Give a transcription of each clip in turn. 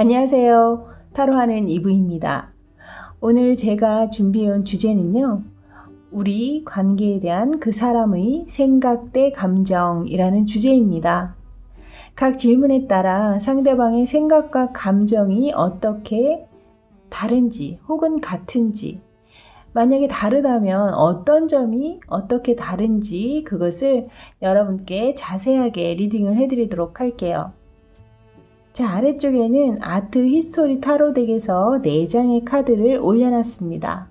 안녕하세요. 타로하는 이브입니다. 오늘 제가 준비해온 주제는요. 우리 관계에 대한 그 사람의 생각 대 감정이라는 주제입니다. 각 질문에 따라 상대방의 생각과 감정이 어떻게 다른지 혹은 같은지, 만약에 다르다면 어떤 점이 어떻게 다른지 그것을 여러분께 자세하게 리딩을 해드리도록 할게요. 자, 아래쪽에는 아트 히스토리 타로 덱에서 4장의 카드를 올려놨습니다.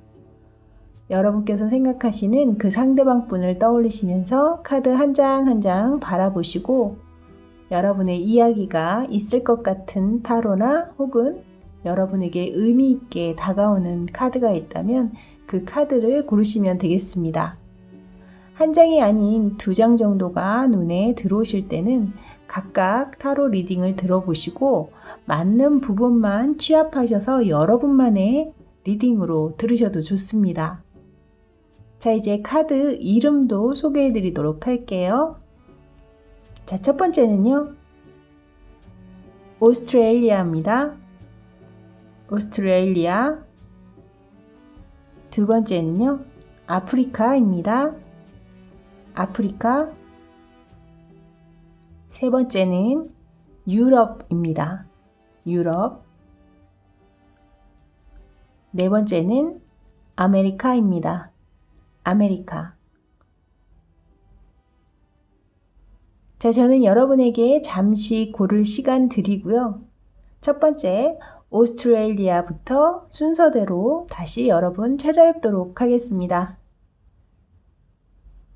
여러분께서 생각하시는 그 상대방 분을 떠올리시면서 카드 한 장 한 장 바라보시고 여러분의 이야기가 있을 것 같은 타로나 혹은 여러분에게 의미 있게 다가오는 카드가 있다면 그 카드를 고르시면 되겠습니다. 한 장이 아닌 2장 정도가 눈에 들어오실 때는 각각 타로 리딩을 들어보시고 맞는 부분만 취합하셔서 여러분만의 리딩으로 들으셔도 좋습니다. 자, 이제 카드 이름도 소개해 드리도록 할게요. 자, 첫 번째는요. 오스트레일리아입니다. 오스트레일리아. 두 번째는요. 아프리카입니다. 아프리카. 세 번째는 유럽입니다. 유럽. 네 번째는 아메리카입니다. 아메리카. 자, 저는 여러분에게 잠시 고를 시간 드리고요. 첫 번째, 오스트레일리아부터 순서대로 다시 여러분 찾아뵙도록 하겠습니다.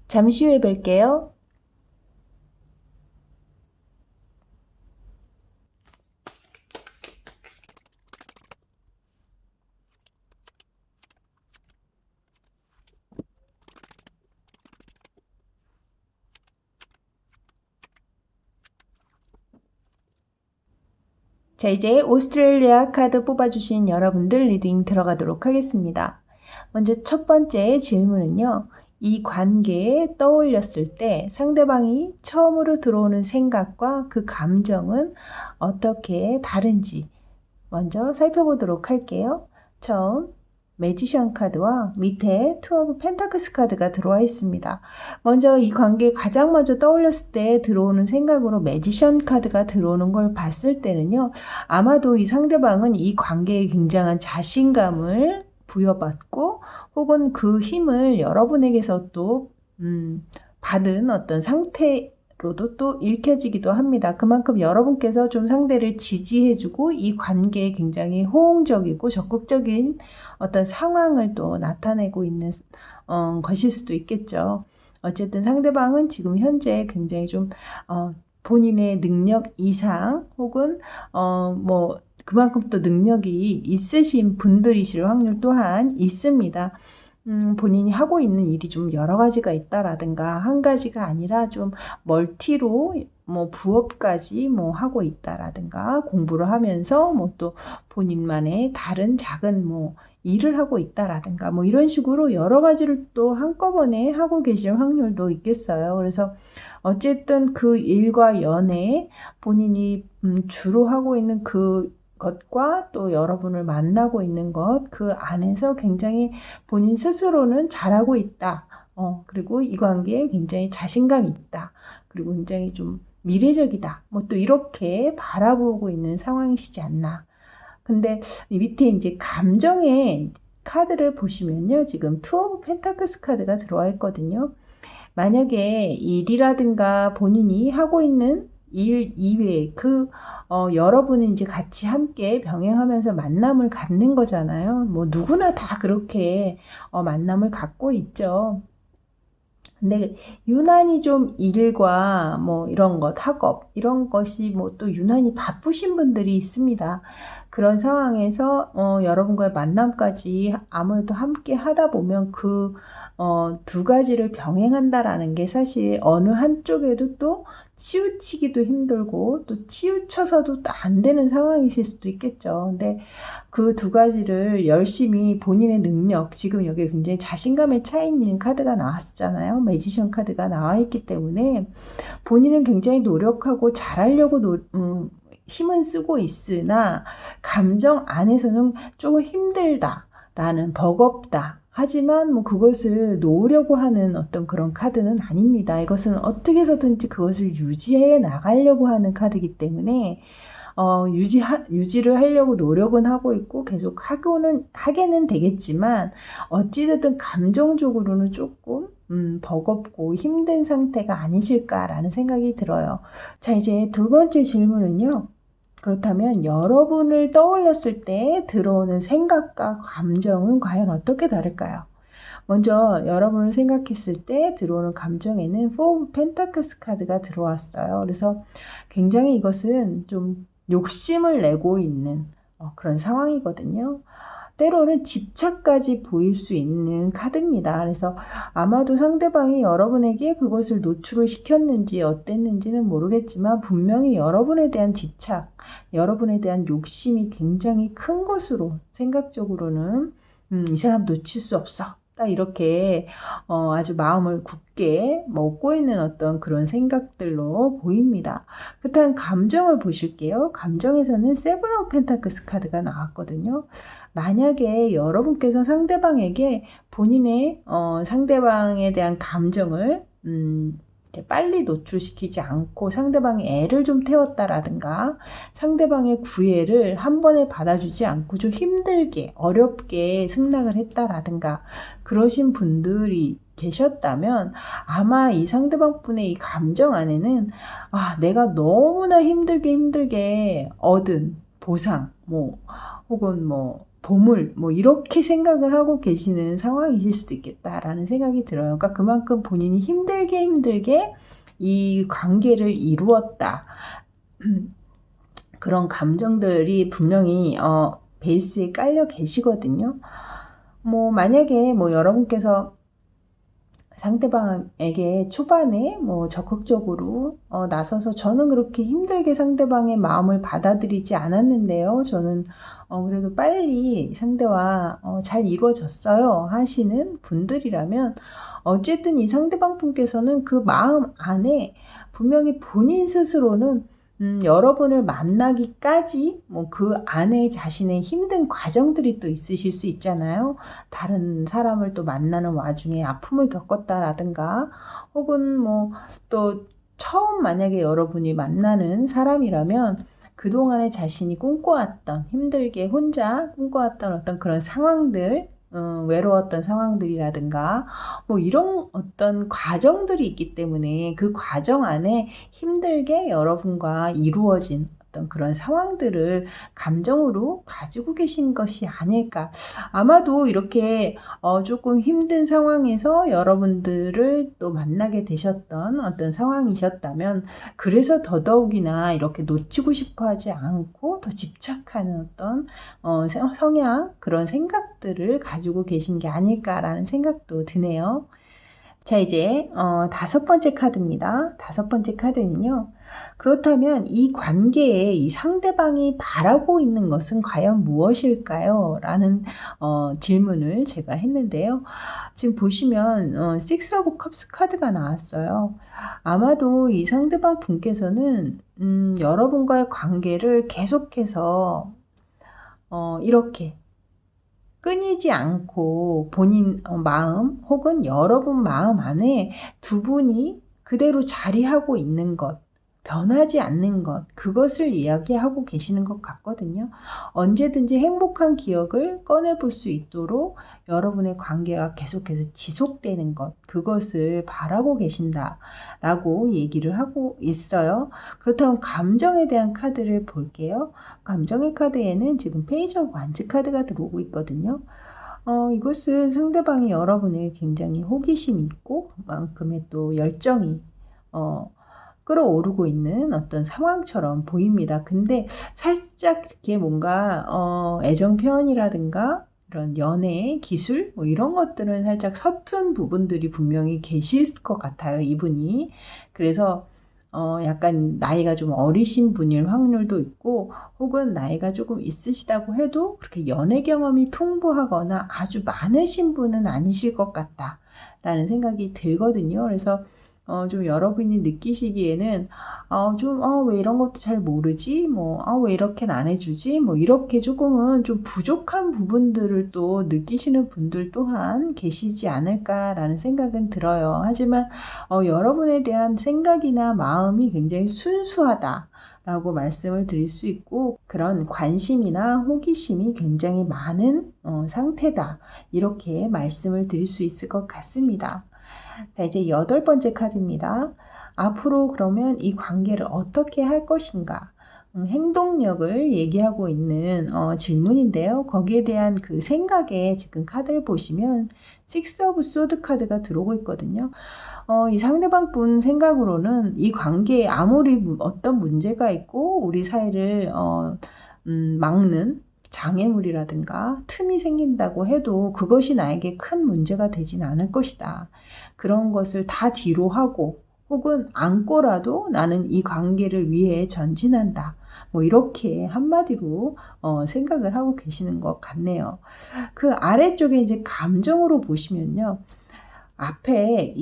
잠시 후에 뵐게요. 자, 이제 오스트레일리아 카드 뽑아주신 여러분들 리딩 들어가도록 하겠습니다. 먼저 첫 번째 질문은요. 이 관계에 떠올렸을 때 상대방이 처음으로 들어오는 생각과 그 감정은 어떻게 다른지 먼저 살펴보도록 할게요. 처음 매지션 카드와 밑에 투 오브 펜타클스 카드가 들어와 있습니다. 먼저 이 관계에 가장 먼저 떠올렸을 때 들어오는 생각으로 매지션 카드가 들어오는 걸 봤을 때는요. 아마도 이 상대방은 이 관계에 굉장한 자신감을 부여받고 혹은 그 힘을 여러분에게서 또 받은 어떤 상태로도 또 읽혀지기도 합니다. 그만큼 여러분께서 좀 상대를 지지해주고 이 관계에 굉장히 호응적이고 적극적인 어떤 상황을 또 나타내고 있는 것일 수도 있겠죠. 어쨌든 상대방은 지금 현재 굉장히 좀 본인의 능력 이상 혹은 뭐 그만큼 또 능력이 있으신 분들이실 확률 또한 있습니다. 본인이 하고 있는 일이 좀 여러 가지가 있다라든가 한 가지가 아니라 좀 멀티로 뭐 부업까지 뭐 하고 있다라든가 공부를 하면서 뭐 또 본인만의 다른 작은 뭐 일을 하고 있다라든가 뭐 이런 식으로 여러 가지를 또 한꺼번에 하고 계실 확률도 있겠어요. 그래서 어쨌든 그 일과 연애 본인이 주로 하고 있는 그 것과 또 여러분을 만나고 있는 것, 그 안에서 굉장히 본인 스스로는 잘하고 있다. 그리고 이 관계에 굉장히 자신감이 있다. 그리고 굉장히 좀 미래적이다. 뭐 또 이렇게 바라보고 있는 상황이시지 않나. 근데 밑에 이제 감정의 카드를 보시면요. 지금 투 오브 펜타클스 카드가 들어와 있거든요. 만약에 일이라든가 본인이 하고 있는 일 이외에 여러분은 이제 같이 함께 병행하면서 만남을 갖는 거잖아요. 뭐 누구나 다 그렇게 만남을 갖고 있죠. 근데 유난히 좀 일과 뭐 이런 것, 학업 이런 것이 뭐 또 유난히 바쁘신 분들이 있습니다. 그런 상황에서 여러분과의 만남까지 아무래도 함께 하다 보면 그 두 가지를 병행한다라는 게 사실 어느 한쪽에도 또 치우치기도 힘들고 또 치우쳐서도 또 안 되는 상황이실 수도 있겠죠. 근데 그 두 가지를 열심히 본인의 능력, 지금 여기 굉장히 자신감에 차 있는 카드가 나왔잖아요. 매지션 카드가 나와 있기 때문에 본인은 굉장히 노력하고 잘하려고 힘은 쓰고 있으나 감정 안에서는 조금 힘들다라는, 버겁다. 하지만 뭐 그것을 놓으려고 하는 어떤 그런 카드는 아닙니다. 이것은 어떻게 해서든지 그것을 유지해 나가려고 하는 카드이기 때문에 유지를 하려고 노력은 하고 있고 계속 하게는 되겠지만 어찌됐든 감정적으로는 조금 버겁고 힘든 상태가 아니실까라는 생각이 들어요. 자, 이제 두 번째 질문은요. 그렇다면 여러분을 떠올렸을 때 들어오는 생각과 감정은 과연 어떻게 다를까요? 먼저 여러분을 생각했을 때 들어오는 감정에는 Four of Pentacles 카드가 들어왔어요. 그래서 굉장히 이것은 좀 욕심을 내고 있는 그런 상황이거든요. 때로는 집착까지 보일 수 있는 카드입니다. 그래서 아마도 상대방이 여러분에게 그것을 노출을 시켰는지 어땠는지는 모르겠지만 분명히 여러분에 대한 집착, 여러분에 대한 욕심이 굉장히 큰 것으로 생각적으로는 이 사람 놓칠 수 없어. 딱 이렇게 아주 마음을 굳게 먹고 있는 어떤 그런 생각들로 보입니다. 그렇다면 감정을 보실게요. 감정에서는 세븐 오브 펜타클스 카드가 나왔거든요. 만약에 여러분께서 상대방에게 본인의 상대방에 대한 감정을 빨리 노출시키지 않고 상대방의 애를 좀 태웠다라든가 상대방의 구애를 한 번에 받아주지 않고 좀 힘들게 어렵게 승낙을 했다라든가 그러신 분들이 계셨다면 아마 이 상대방 분의 이 감정 안에는 내가 너무나 힘들게 얻은 보상 혹은 보물 이렇게 생각을 하고 계시는 상황이실 수도 있겠다라는 생각이 들어요. 그러니까 그만큼 본인이 힘들게 이 관계를 이루었다. 그런 감정들이 분명히 베이스에 깔려 계시거든요. 만약에 여러분께서 상대방에게 초반에 적극적으로 나서서 저는 그렇게 힘들게 상대방의 마음을 받아들이지 않았는데요. 저는 그래도 빨리 상대와 잘 이루어졌어요 하시는 분들이라면 어쨌든 이 상대방 분께서는 그 마음 안에 분명히 본인 스스로는 여러분을 만나기까지 그 안에 자신의 힘든 과정들이 또 있으실 수 있잖아요. 다른 사람을 또 만나는 와중에 아픔을 겪었다라든가 혹은 또 처음 만약에 여러분이 만나는 사람이라면 그동안에 자신이 꿈꿔왔던 힘들게 혼자 꿈꿔왔던 어떤 그런 상황들 외로웠던 상황들이라든가 이런 어떤 과정들이 있기 때문에 그 과정 안에 힘들게 여러분과 이루어진 어떤 그런 상황들을 감정으로 가지고 계신 것이 아닐까. 아마도 이렇게 조금 힘든 상황에서 여러분들을 또 만나게 되셨던 어떤 상황이셨다면 그래서 더더욱이나 이렇게 놓치고 싶어 하지 않고 더 집착하는 어떤 성향 그런 생각들을 가지고 계신 게 아닐까라는 생각도 드네요. 자, 이제 다섯 번째 카드입니다. 다섯 번째 카드는요. 그렇다면 이 관계에 이 상대방이 바라고 있는 것은 과연 무엇일까요? 라는 질문을 제가 했는데요. 지금 보시면 Six of Cups 카드가 나왔어요. 아마도 이 상대방 분께서는 여러분과의 관계를 계속해서 이렇게 끊이지 않고 본인 마음 혹은 여러분 마음 안에 두 분이 그대로 자리하고 있는 것, 변하지 않는 것, 그것을 이야기하고 계시는 것 같거든요. 언제든지 행복한 기억을 꺼내볼 수 있도록 여러분의 관계가 계속해서 지속되는 것, 그것을 바라고 계신다라고 얘기를 하고 있어요. 그렇다면 감정에 대한 카드를 볼게요. 감정의 카드에는 지금 페이지 오브 완즈 카드가 들어오고 있거든요. 이것은 상대방이 여러분에 굉장히 호기심이 있고 그만큼의 또 열정이 끌어오르고 있는 어떤 상황처럼 보입니다. 근데 살짝 이렇게 뭔가 애정 표현이라든가 이런 연애 기술 이런 것들은 살짝 서툰 부분들이 분명히 계실 것 같아요. 이분이. 그래서 약간 나이가 좀 어리신 분일 확률도 있고 혹은 나이가 조금 있으시다고 해도 그렇게 연애 경험이 풍부하거나 아주 많으신 분은 아니실 것 같다라는 생각이 들거든요. 그래서 좀 여러분이 느끼시기에는 왜 이런 것도 잘 모르지? 왜 이렇게는 안 해주지? 이렇게 조금은 좀 부족한 부분들을 또 느끼시는 분들 또한 계시지 않을까라는 생각은 들어요. 하지만 여러분에 대한 생각이나 마음이 굉장히 순수하다. 라고 말씀을 드릴 수 있고, 그런 관심이나 호기심이 굉장히 많은 상태다. 이렇게 말씀을 드릴 수 있을 것 같습니다. 자, 이제 8번째 카드입니다. 앞으로 그러면 이 관계를 어떻게 할 것인가? 행동력을 얘기하고 있는 질문인데요. 거기에 대한 그 생각에 지금 카드를 보시면 식스 오브 소드 카드가 들어오고 있거든요. 이 상대방 분 생각으로는 이 관계에 아무리 어떤 문제가 있고 우리 사이를 막는 장애물이라든가 틈이 생긴다고 해도 그것이 나에게 큰 문제가 되진 않을 것이다. 그런 것을 다 뒤로 하고 혹은 안고라도 나는 이 관계를 위해 전진한다. 이렇게 한마디로 생각을 하고 계시는 것 같네요. 그 아래쪽에 이제 감정으로 보시면요. 앞에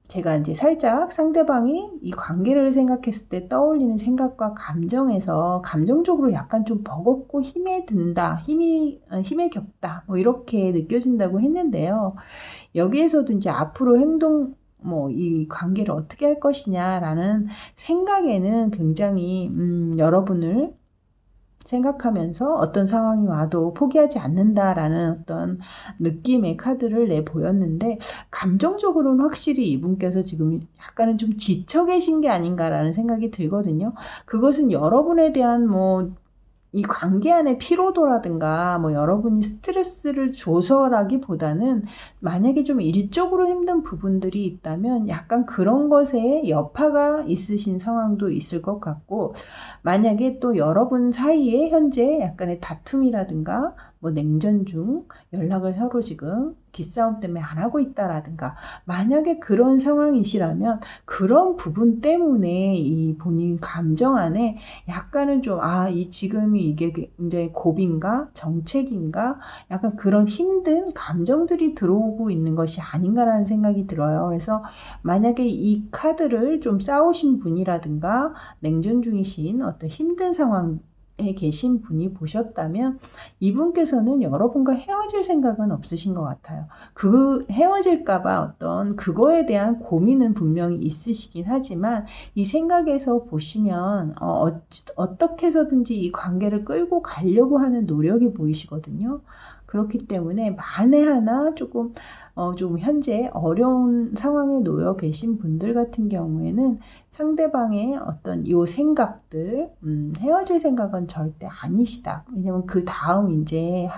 제가 이제 살짝 상대방이 이 관계를 생각했을 때 떠올리는 생각과 감정에서 감정적으로 약간 좀 버겁고 힘에 든다, 힘에 겹다, 이렇게 느껴진다고 했는데요. 여기에서도 이제 앞으로 행동, 이 관계를 어떻게 할 것이냐라는 생각에는 굉장히, 여러분을 생각하면서 어떤 상황이 와도 포기하지 않는다라는 어떤 느낌의 카드를 내보였는데, 감정적으로는 확실히 이분께서 지금 약간은 좀 지쳐 계신 게 아닌가라는 생각이 들거든요. 그것은 여러분에 대한 이 관계 안의 피로도라든가 여러분이 스트레스를 줘서라기보다는 만약에 좀 일적으로 힘든 부분들이 있다면 약간 그런 것에 여파가 있으신 상황도 있을 것 같고, 만약에 또 여러분 사이에 현재 약간의 다툼이라든가 냉전 중 연락을 서로 지금 기싸움 때문에 안 하고 있다라든가, 만약에 그런 상황이시라면 그런 부분 때문에 이 본인 감정 안에 약간은 좀 지금이 이게 굉장히 고비인가 정책인가 약간 그런 힘든 감정들이 들어오고 있는 것이 아닌가라는 생각이 들어요. 그래서 만약에 이 카드를 좀 싸우신 분이라든가 냉전 중이신 어떤 힘든 상황 에 계신 분이 보셨다면 이분께서는 여러분과 헤어질 생각은 없으신 것 같아요. 헤어질까봐 어떤 그거에 대한 고민은 분명히 있으시긴 하지만 이 생각에서 보시면 어떻게 해서든지 이 관계를 끌고 가려고 하는 노력이 보이시거든요. 그렇기 때문에 만에 하나 조금 좀 현재 어려운 상황에 놓여 계신 분들 같은 경우에는 상대방의 어떤 요 생각들, 헤어질 생각은 절대 아니시다. 왜냐면 그 다음 이제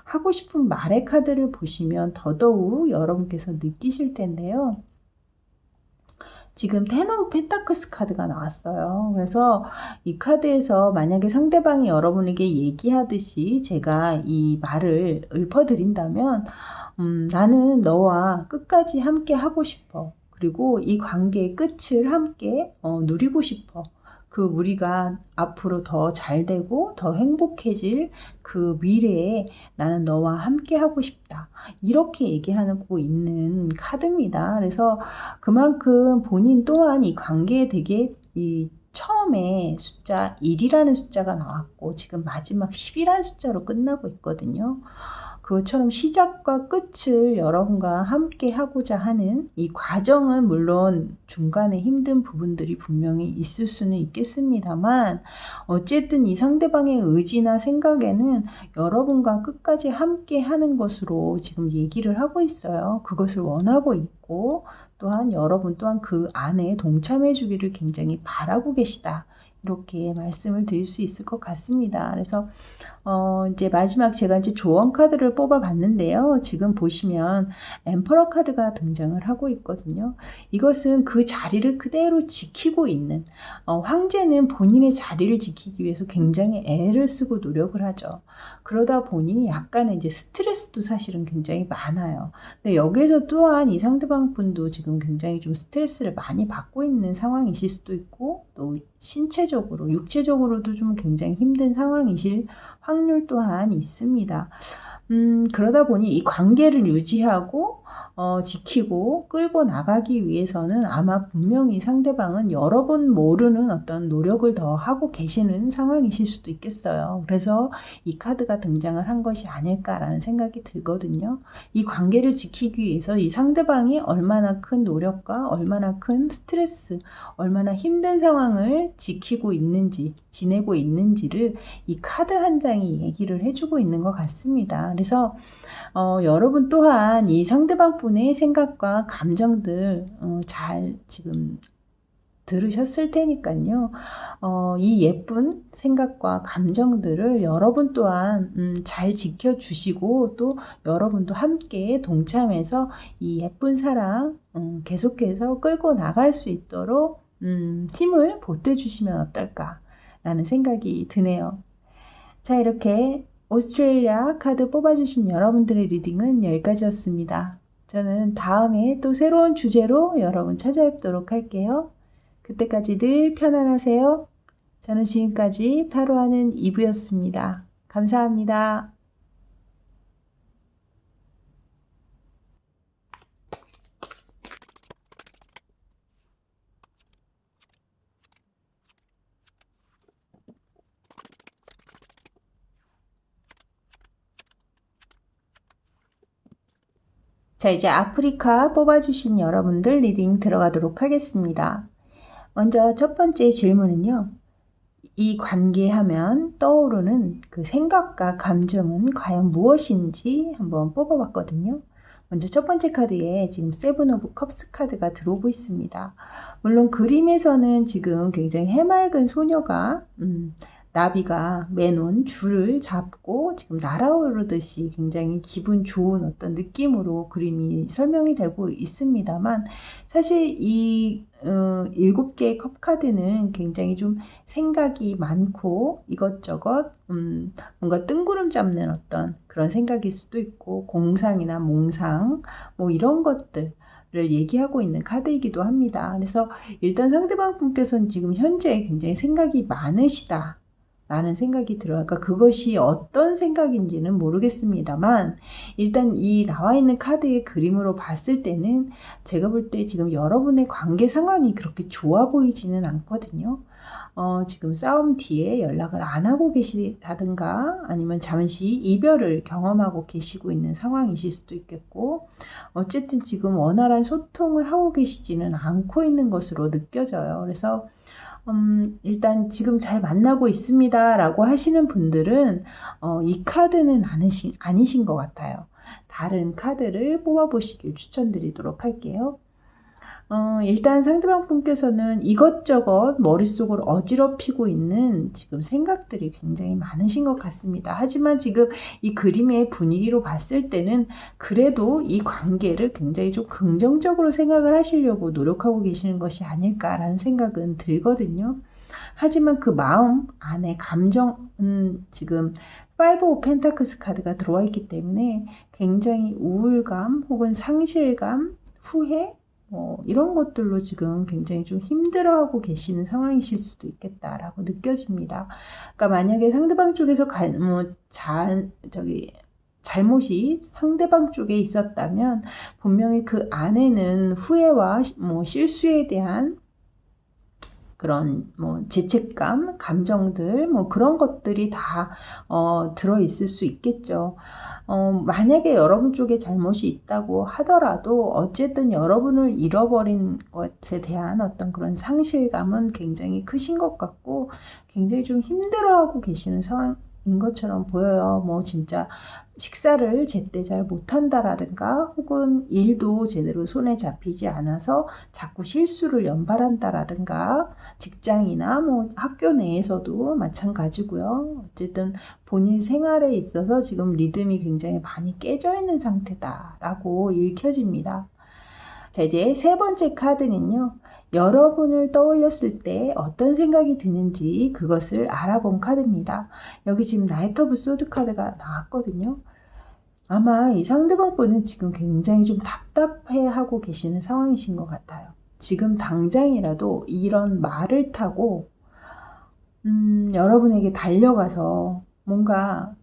하고 싶은 말의 카드를 보시면 더더욱 여러분께서 느끼실 텐데요. 지금 텐 오브 펜타클스 카드가 나왔어요. 그래서 이 카드에서 만약에 상대방이 여러분에게 얘기하듯이 제가 이 말을 읊어드린다면 나는 너와 끝까지 함께 하고 싶어. 그리고 이 관계의 끝을 함께 누리고 싶어. 우리가 앞으로 더 잘되고 더 행복해질 그 미래에 나는 너와 함께 하고 싶다. 이렇게 얘기하고 있는 카드입니다. 그래서 그만큼 본인 또한 이 관계에 되게 처음에 숫자 1이라는 숫자가 나왔고 지금 마지막 10이라는 숫자로 끝나고 있거든요. 그것처럼 시작과 끝을 여러분과 함께 하고자 하는 이 과정은 물론 중간에 힘든 부분들이 분명히 있을 수는 있겠습니다만 어쨌든 이 상대방의 의지나 생각에는 여러분과 끝까지 함께 하는 것으로 지금 얘기를 하고 있어요. 그것을 원하고 있고 또한 여러분 또한 그 안에 동참해 주기를 굉장히 바라고 계시다. 이렇게 말씀을 드릴 수 있을 것 같습니다. 그래서 이제 마지막 제가 이제 조언 카드를 뽑아 봤는데요. 지금 보시면 엠퍼러 카드가 등장을 하고 있거든요. 이것은 그 자리를 그대로 지키고 있는, 황제는 본인의 자리를 지키기 위해서 굉장히 애를 쓰고 노력을 하죠. 그러다 보니 약간의 이제 스트레스도 사실은 굉장히 많아요. 근데 여기서 또한 이 상대방 분도 지금 굉장히 좀 스트레스를 많이 받고 있는 상황이실 수도 있고, 또 신체적으로, 육체적으로도 좀 굉장히 힘든 상황이실 확률 또한 있습니다. 그러다 보니 이 관계를 유지하고 지키고 끌고 나가기 위해서는 아마 분명히 상대방은 여러분 모르는 어떤 노력을 더 하고 계시는 상황이실 수도 있겠어요. 그래서 이 카드가 등장을 한 것이 아닐까라는 생각이 들거든요. 이 관계를 지키기 위해서 이 상대방이 얼마나 큰 노력과 얼마나 큰 스트레스, 얼마나 힘든 상황을 지키고 있는지, 지내고 있는지를 이 카드 한 장이 얘기를 해주고 있는 것 같습니다. 그래서 여러분 또한 이 상대방 분의 생각과 감정들 잘 지금 들으셨을 테니까요. 이 예쁜 생각과 감정들을 여러분 또한 잘 지켜주시고 또 여러분도 함께 동참해서 이 예쁜 사랑 계속해서 끌고 나갈 수 있도록 힘을 보태주시면 어떨까라는 생각이 드네요. 자, 이렇게 오스트레일리아 카드 뽑아주신 여러분들의 리딩은 여기까지였습니다. 저는 다음에 또 새로운 주제로 여러분 찾아뵙도록 할게요. 그때까지 늘 편안하세요. 저는 지금까지 타로하는 이브였습니다. 감사합니다. 자, 이제 아프리카 뽑아주신 여러분들 리딩 들어가도록 하겠습니다. 먼저 첫 번째 질문은요. 이 관계하면 떠오르는 그 생각과 감정은 과연 무엇인지 한번 뽑아봤거든요. 먼저 첫 번째 카드에 지금 세븐 오브 컵스 카드가 들어오고 있습니다. 물론 그림에서는 지금 굉장히 해맑은 소녀가 나비가 매놓은 줄을 잡고 지금 날아오르듯이 굉장히 기분 좋은 어떤 느낌으로 그림이 설명이 되고 있습니다만 사실 이 7개의 컵 카드는 굉장히 좀 생각이 많고 이것저것 뭔가 뜬구름 잡는 어떤 그런 생각일 수도 있고 공상이나 몽상 뭐 이런 것들 를 얘기하고 있는 카드이기도 합니다. 그래서 일단 상대방 분께서는 지금 현재 굉장히 생각이 많으시다 라는 생각이 들어요. 그러니까 그것이 어떤 생각인지는 모르겠습니다만 일단 이 나와 있는 카드의 그림으로 봤을 때는 제가 볼 때 지금 여러분의 관계 상황이 그렇게 좋아 보이지는 않거든요. 지금 싸움 뒤에 연락을 안 하고 계시다든가 아니면 잠시 이별을 경험하고 계시고 있는 상황이실 수도 있겠고 어쨌든 지금 원활한 소통을 하고 계시지는 않고 있는 것으로 느껴져요. 그래서 일단 지금 잘 만나고 있습니다 라고 하시는 분들은 이 카드는 아니신 것 같아요. 다른 카드를 뽑아보시길 추천드리도록 할게요. 일단 상대방 분께서는 이것저것 머릿속을 어지럽히고 있는 지금 생각들이 굉장히 많으신 것 같습니다. 하지만 지금 이 그림의 분위기로 봤을 때는 그래도 이 관계를 굉장히 좀 긍정적으로 생각을 하시려고 노력하고 계시는 것이 아닐까라는 생각은 들거든요. 하지만 그 마음 안에 감정은 지금 5 오브 펜타클스 카드가 들어와 있기 때문에 굉장히 우울감 혹은 상실감, 후회 이런 것들로 지금 굉장히 좀 힘들어하고 계시는 상황이실 수도 있겠다라고 느껴집니다. 그러니까 만약에 상대방 쪽에서 잘못이 상대방 쪽에 있었다면 분명히 그 안에는 후회와 실수에 대한 그런 죄책감, 감정들 그런 것들이 다 들어 있을 수 있겠죠. 만약에 여러분 쪽에 잘못이 있다고 하더라도 어쨌든 여러분을 잃어버린 것에 대한 어떤 그런 상실감은 굉장히 크신 것 같고 굉장히 좀 힘들어하고 계시는 상황인 것처럼 보여요. 진짜 식사를 제때 잘 못한다라든가 혹은 일도 제대로 손에 잡히지 않아서 자꾸 실수를 연발한다라든가 직장이나 학교 내에서도 마찬가지고요. 어쨌든 본인 생활에 있어서 지금 리듬이 굉장히 많이 깨져 있는 상태다라고 읽혀집니다. 자, 이제 세 번째 카드는요. 여러분을 떠올렸을 때 어떤 생각이 드는지 그것을 알아본 카드입니다. 여기 지금 나이트 오브 소드 카드가 나왔거든요. 아마 이 상대방 분은 지금 굉장히 좀 답답해하고 계시는 상황이신 것 같아요. 지금 당장이라도 이런 말을 타고 여러분에게 달려가서 뭔가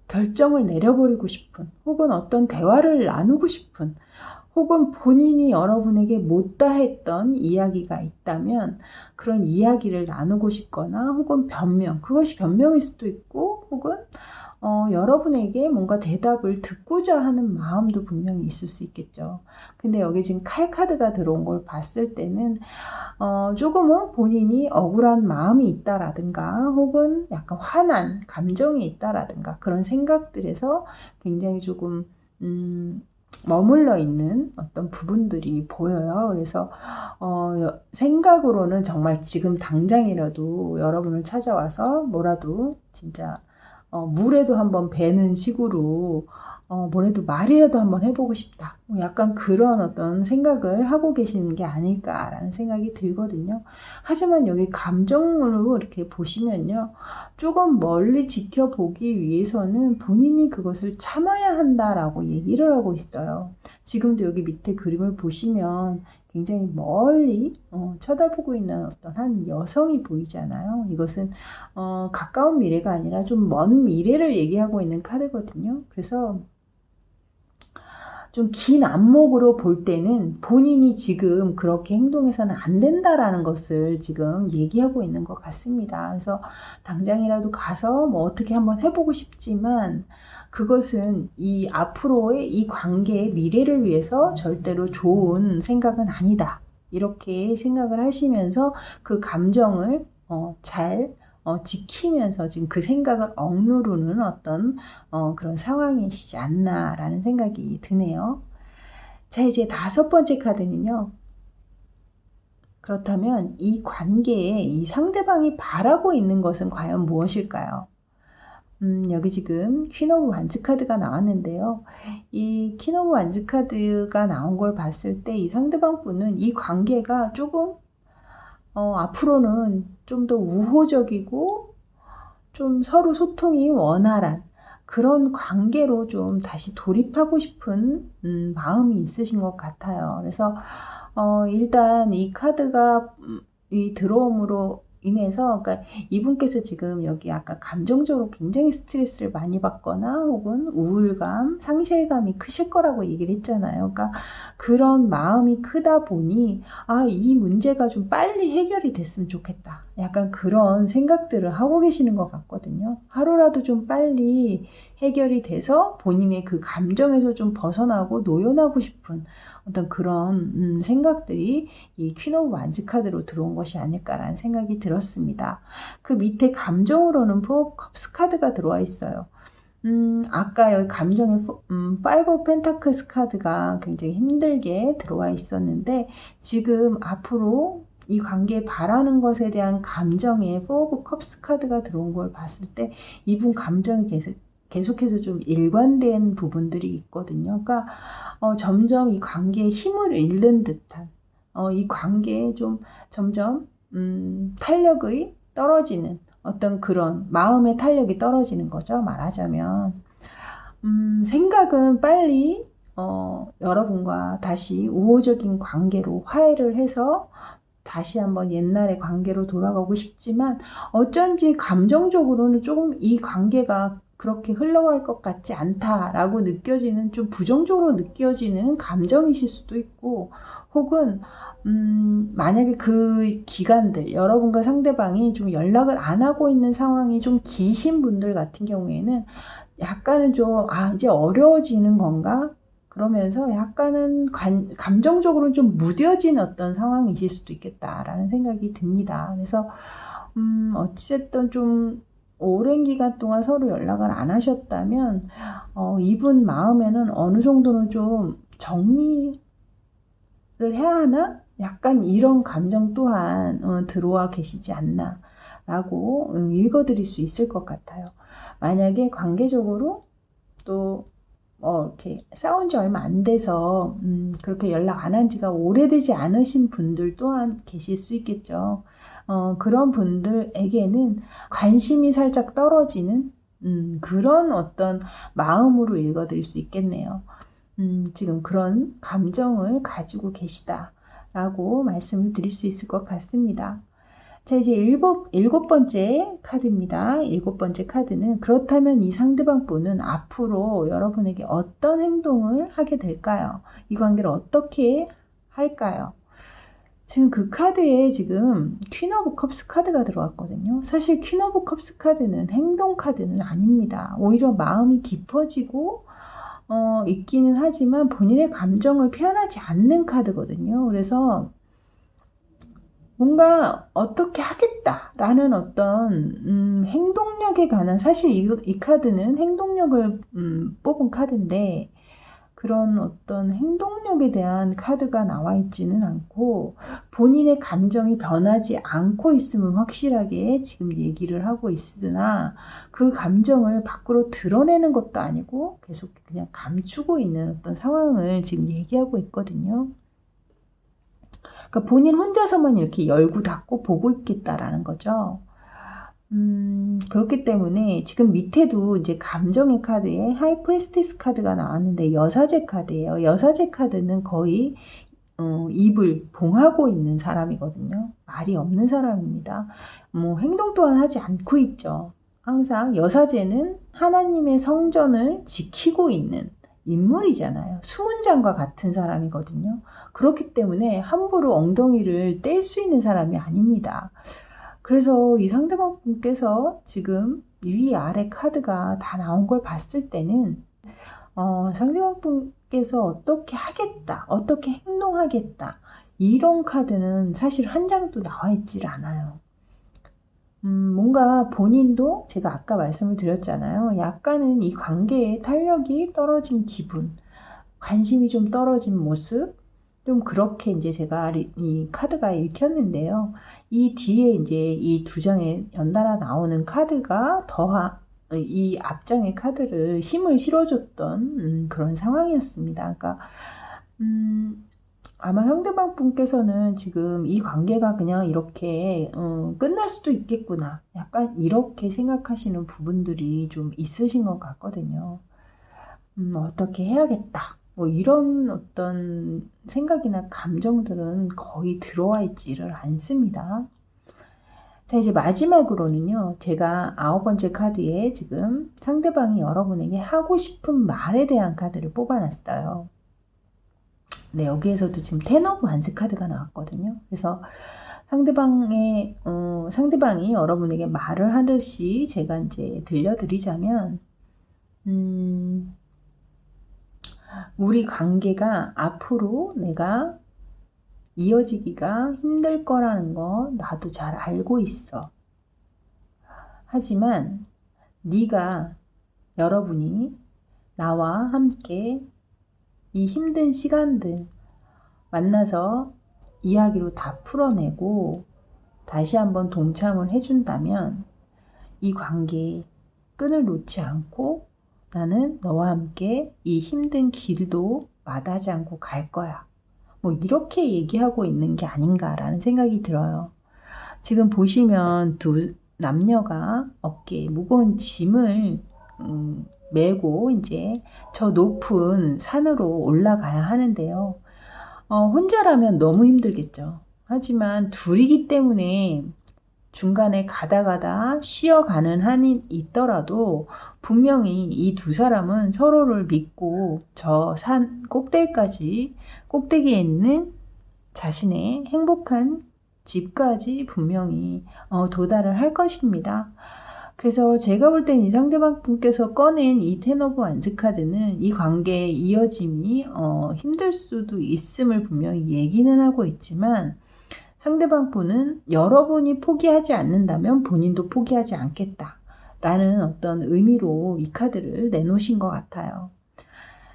결정을 내려버리고 싶은, 혹은 어떤 대화를 나누고 싶은, 혹은 본인이 여러분에게 못다 했던 이야기가 있다면 그런 이야기를 나누고 싶거나, 혹은 변명, 그것이 변명일 수도 있고, 혹은 여러분에게 뭔가 대답을 듣고자 하는 마음도 분명히 있을 수 있겠죠. 근데 여기 지금 칼 카드가 들어온 걸 봤을 때는 조금은 본인이 억울한 마음이 있다라든가, 혹은 약간 화난 감정이 있다라든가, 그런 생각들에서 굉장히 조금 머물러 있는 어떤 부분들이 보여요. 그래서 생각으로는 정말 지금 당장이라도 여러분을 찾아와서 뭐라도 진짜 물에도 한번 배는 식으로 뭐래도 말이라도 한번 해보고 싶다. 약간 그런 어떤 생각을 하고 계시는 게 아닐까라는 생각이 들거든요. 하지만 여기 감정으로 이렇게 보시면요, 조금 멀리 지켜보기 위해서는 본인이 그것을 참아야 한다라고 얘기를 하고 있어요. 지금도 여기 밑에 그림을 보시면 굉장히 멀리 쳐다보고 있는 어떤 한 여성이 보이잖아요. 이것은 가까운 미래가 아니라 좀 먼 미래를 얘기하고 있는 카드거든요. 그래서 좀 긴 안목으로 볼 때는 본인이 지금 그렇게 행동해서는 안 된다라는 것을 지금 얘기하고 있는 것 같습니다. 그래서 당장이라도 가서 뭐 어떻게 한번 해보고 싶지만 그것은 이 앞으로의 이 관계의 미래를 위해서 절대로 좋은 생각은 아니다. 이렇게 생각을 하시면서 그 감정을 잘 지키면서 지금 그 생각을 억누르는 어떤 그런 상황이시지 않나라는 생각이 드네요. 자, 이제 5번째 카드는요. 그렇다면 이 관계에 이 상대방이 바라고 있는 것은 과연 무엇일까요? 여기 지금 퀸 오브 완즈 카드가 나왔는데요. 이 퀸 오브 완즈 카드가 나온 걸 봤을 때 이 상대방 분은 이 관계가 조금 앞으로는 좀 더 우호적이고 좀 서로 소통이 원활한 그런 관계로 좀 다시 돌입하고 싶은 마음이 있으신 것 같아요. 그래서 일단 이 카드가 이 들어옴으로 인해서, 그러니까 이분께서 지금 여기 아까 감정적으로 굉장히 스트레스를 많이 받거나 혹은 우울감, 상실감이 크실 거라고 얘기를 했잖아요. 그러니까 그런 마음이 크다 보니 이 문제가 좀 빨리 해결이 됐으면 좋겠다. 약간 그런 생각들을 하고 계시는 것 같거든요. 하루라도 좀 빨리 해결이 돼서 본인의 그 감정에서 좀 벗어나고 노연하고 싶은 어떤 그런 생각들이 이 퀸 오브 완즈 카드로 들어온 것이 아닐까라는 생각이 들었습니다. 그 밑에 감정으로는 포 오브 컵스 카드가 들어와 있어요. 아까 여기 감정의 파이브 오브 펜타클스 카드가 굉장히 힘들게 들어와 있었는데 지금 앞으로 이 관계에 바라는 것에 대한 감정의 포 오브 컵스 카드가 들어온 걸 봤을 때 이분 감정이 계속해서 좀 일관된 부분들이 있거든요. 그러니까 점점 이 관계에 힘을 잃는 듯한 이 관계에 좀 점점 탄력이 떨어지는 어떤 그런 마음의 탄력이 떨어지는 거죠. 말하자면 생각은 빨리 여러분과 다시 우호적인 관계로 화해를 해서 다시 한번 옛날의 관계로 돌아가고 싶지만 어쩐지 감정적으로는 조금 이 관계가 그렇게 흘러갈 것 같지 않다라고 느껴지는, 좀 부정적으로 느껴지는 감정이실 수도 있고, 혹은 만약에 그 기간들 여러분과 상대방이 좀 연락을 안 하고 있는 상황이 좀 기신 분들 같은 경우에는 약간은 좀 이제 어려워지는 건가? 그러면서 약간은 감정적으로는 좀 무뎌진 어떤 상황이실 수도 있겠다라는 생각이 듭니다. 그래서 어찌됐든 좀 오랜 기간 동안 서로 연락을 안 하셨다면 이분 마음에는 어느 정도는 좀 정리를 해야 하나? 약간 이런 감정 또한 들어와 계시지 않나 라고 읽어드릴 수 있을 것 같아요. 만약에 관계적으로 또 이렇게 싸운 지 얼마 안 돼서 그렇게 연락 안 한 지가 오래되지 않으신 분들 또한 계실 수 있겠죠. 그런 분들에게는 관심이 살짝 떨어지는 그런 어떤 마음으로 읽어드릴 수 있겠네요. 지금 그런 감정을 가지고 계시다라고 말씀을 드릴 수 있을 것 같습니다. 자, 이제 일곱 번째 카드입니다. 일곱 번째 카드는 그렇다면 이 상대방 분은 앞으로 여러분에게 어떤 행동을 하게 될까요? 이 관계를 어떻게 할까요? 지금 그 카드에 지금 퀸 오브 컵스 카드가 들어왔거든요. 사실 퀸 오브 컵스 카드는 행동 카드는 아닙니다. 오히려 마음이 깊어지고 있기는 하지만 본인의 감정을 표현하지 않는 카드거든요. 그래서 뭔가 어떻게 하겠다라는 어떤 행동력에 관한, 사실 이 카드는 행동력을 뽑은 카드인데 그런 어떤 행동력에 대한 카드가 나와 있지는 않고 본인의 감정이 변하지 않고 있음을 확실하게 지금 얘기를 하고 있으나 그 감정을 밖으로 드러내는 것도 아니고 계속 그냥 감추고 있는 어떤 상황을 지금 얘기하고 있거든요. 그러니까 본인 혼자서만 이렇게 열고 닫고 보고 있겠다라는 거죠. 그렇기 때문에 지금 밑에도 이제 감정의 카드에 하이 프리스티스 카드가 나왔는데 여사제 카드예요. 여사제 카드는 거의 입을 봉하고 있는 사람이거든요. 말이 없는 사람입니다. 뭐 행동 또한 하지 않고 있죠. 항상 여사제는 하나님의 성전을 지키고 있는 인물이잖아요. 수문장과 같은 사람이거든요. 그렇기 때문에 함부로 엉덩이를 뗄 수 있는 사람이 아닙니다. 그래서 이 상대방 분께서 지금 위아래 카드가 다 나온 걸 봤을 때는 상대방 분께서 어떻게 하겠다, 어떻게 행동하겠다, 이런 카드는 사실 한 장도 나와 있질 않아요. 뭔가 본인도 제가 아까 말씀을 드렸잖아요. 약간은 이 관계에 탄력이 떨어진 기분, 관심이 좀 떨어진 모습, 좀 그렇게 이제 제가 이 카드가 읽혔는데요. 이 뒤에 이제 이 두 장에 연달아 나오는 카드가 이 앞장의 카드를 힘을 실어줬던 그런 상황이었습니다. 그러니까 아마 상대방 분께서는 지금 이 관계가 그냥 이렇게 끝날 수도 있겠구나, 약간 이렇게 생각하시는 부분들이 좀 있으신 것 같거든요. 어떻게 해야겠다, 뭐 이런 어떤 생각이나 감정들은 거의 들어와 있지를 않습니다. 자, 이제 마지막으로는요, 제가 9번째 카드에 지금 상대방이 여러분에게 하고 싶은 말에 대한 카드를 뽑아놨어요. 네, 여기에서도 지금 텐 오브 완스 카드가 나왔거든요. 그래서 상대방이 여러분에게 말을 하듯이 제가 이제 들려드리자면, 우리 관계가 앞으로 내가 이어지기가 힘들 거라는 거 나도 잘 알고 있어. 하지만 여러분이 나와 함께 이 힘든 시간들 만나서 이야기로 다 풀어내고 다시 한번 동참을 해준다면 이 관계에 끈을 놓지 않고 나는 너와 함께 이 힘든 길도 마다하지 않고 갈 거야. 뭐 이렇게 얘기하고 있는 게 아닌가라는 생각이 들어요. 지금 보시면 두 남녀가 어깨에 무거운 짐을 메고 이제 저 높은 산으로 올라가야 하는데요. 혼자라면 너무 힘들겠죠. 하지만 둘이기 때문에 중간에 가다 쉬어가는 한이 있더라도 분명히 이 두 사람은 서로를 믿고 저 산 꼭대기에 있는 자신의 행복한 집까지 분명히 도달을 할 것입니다. 그래서 제가 볼 땐 이 상대방 분께서 꺼낸 이 텐 오브 완스 카드는 이 관계의 이어짐이 힘들 수도 있음을 분명히 얘기는 하고 있지만, 상대방 분은 여러분이 포기하지 않는다면 본인도 포기하지 않겠다 라는 어떤 의미로 이 카드를 내놓으신 것 같아요.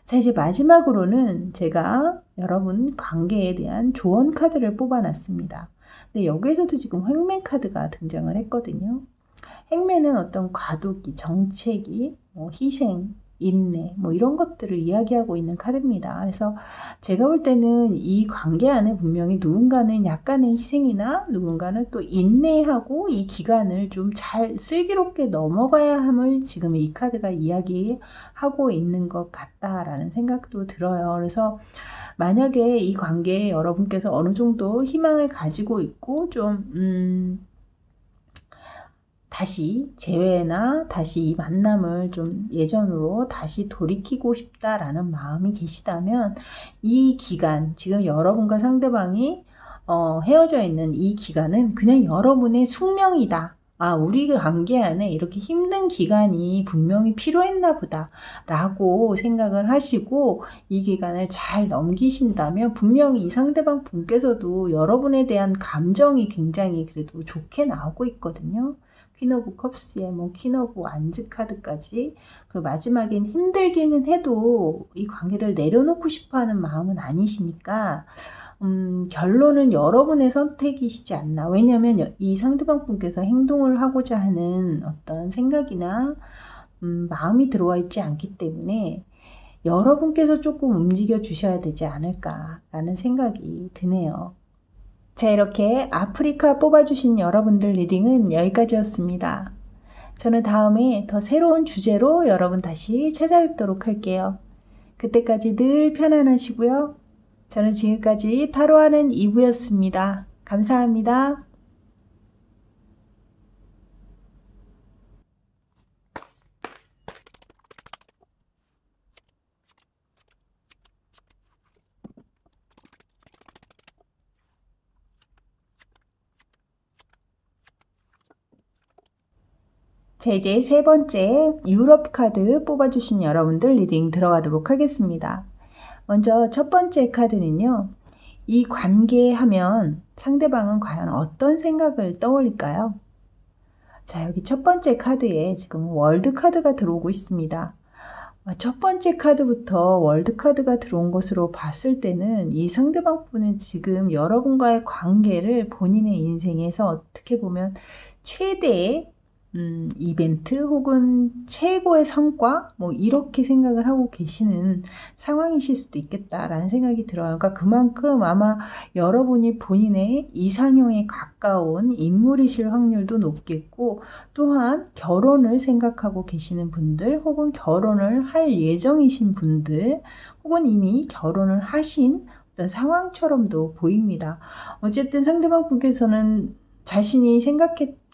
자, 이제 마지막으로는 제가 여러분 관계에 대한 조언 카드를 뽑아놨습니다. 근데 여기에서도 지금 행맨 카드가 등장을 했거든요. 행맨은 어떤 과도기, 정체기, 희생, 인내, 이런 것들을 이야기하고 있는 카드입니다. 그래서 제가 볼 때는 이 관계 안에 분명히 누군가는 약간의 희생이나 누군가는 또 인내하고 이 기간을 좀 잘 슬기롭게 넘어가야 함을 지금 이 카드가 이야기하고 있는 것 같다라는 생각도 들어요. 그래서 만약에 이 관계에 여러분께서 어느 정도 희망을 가지고 있고 좀 다시 재회나 다시 이 만남을 좀 예전으로 다시 돌이키고 싶다라는 마음이 계시다면 이 기간, 지금 여러분과 상대방이 헤어져 있는 이 기간은 그냥 여러분의 숙명이다. 아, 우리 관계 안에 이렇게 힘든 기간이 분명히 필요했나 보다 라고 생각을 하시고 이 기간을 잘 넘기신다면 분명히 이 상대방 분께서도 여러분에 대한 감정이 굉장히 그래도 좋게 나오고 있거든요. 퀸 오브 컵스에 뭐 퀸 오브 완즈 카드까지. 그리고 마지막엔 힘들기는 해도 이 관계를 내려놓고 싶어하는 마음은 아니시니까 결론은 여러분의 선택이시지 않나. 왜냐하면 이 상대방 분께서 행동을 하고자 하는 어떤 생각이나 마음이 들어와 있지 않기 때문에 여러분께서 조금 움직여 주셔야 되지 않을까라는 생각이 드네요. 자, 이렇게 아프리카 뽑아주신 여러분들 리딩은 여기까지였습니다. 저는 다음에 더 새로운 주제로 여러분 다시 찾아뵙도록 할게요. 그때까지 늘 편안하시고요. 저는 지금까지 타로하는 이브였습니다. 감사합니다. 자, 이제 세 번째 유럽 카드 뽑아주신 여러분들 리딩 들어가도록 하겠습니다. 먼저 첫 번째 카드는요. 이 관계 하면 상대방은 과연 어떤 생각을 떠올릴까요? 자, 여기 첫 번째 카드에 지금 월드 카드가 들어오고 있습니다. 첫 번째 카드부터 월드 카드가 들어온 것으로 봤을 때는 이 상대방 분은 지금 여러분과의 관계를 본인의 인생에서 어떻게 보면 최대의 이벤트 혹은 최고의 성과 뭐 이렇게 생각을 하고 계시는 상황이실 수도 있겠다라는 생각이 들어요. 그러니까 그만큼 아마 여러분이 본인의 이상형에 가까운 인물이실 확률도 높겠고 또한 결혼을 생각하고 계시는 분들 혹은 결혼을 할 예정이신 분들 혹은 이미 결혼을 하신 어떤 상황처럼도 보입니다. 어쨌든 상대방 분께서는 자신이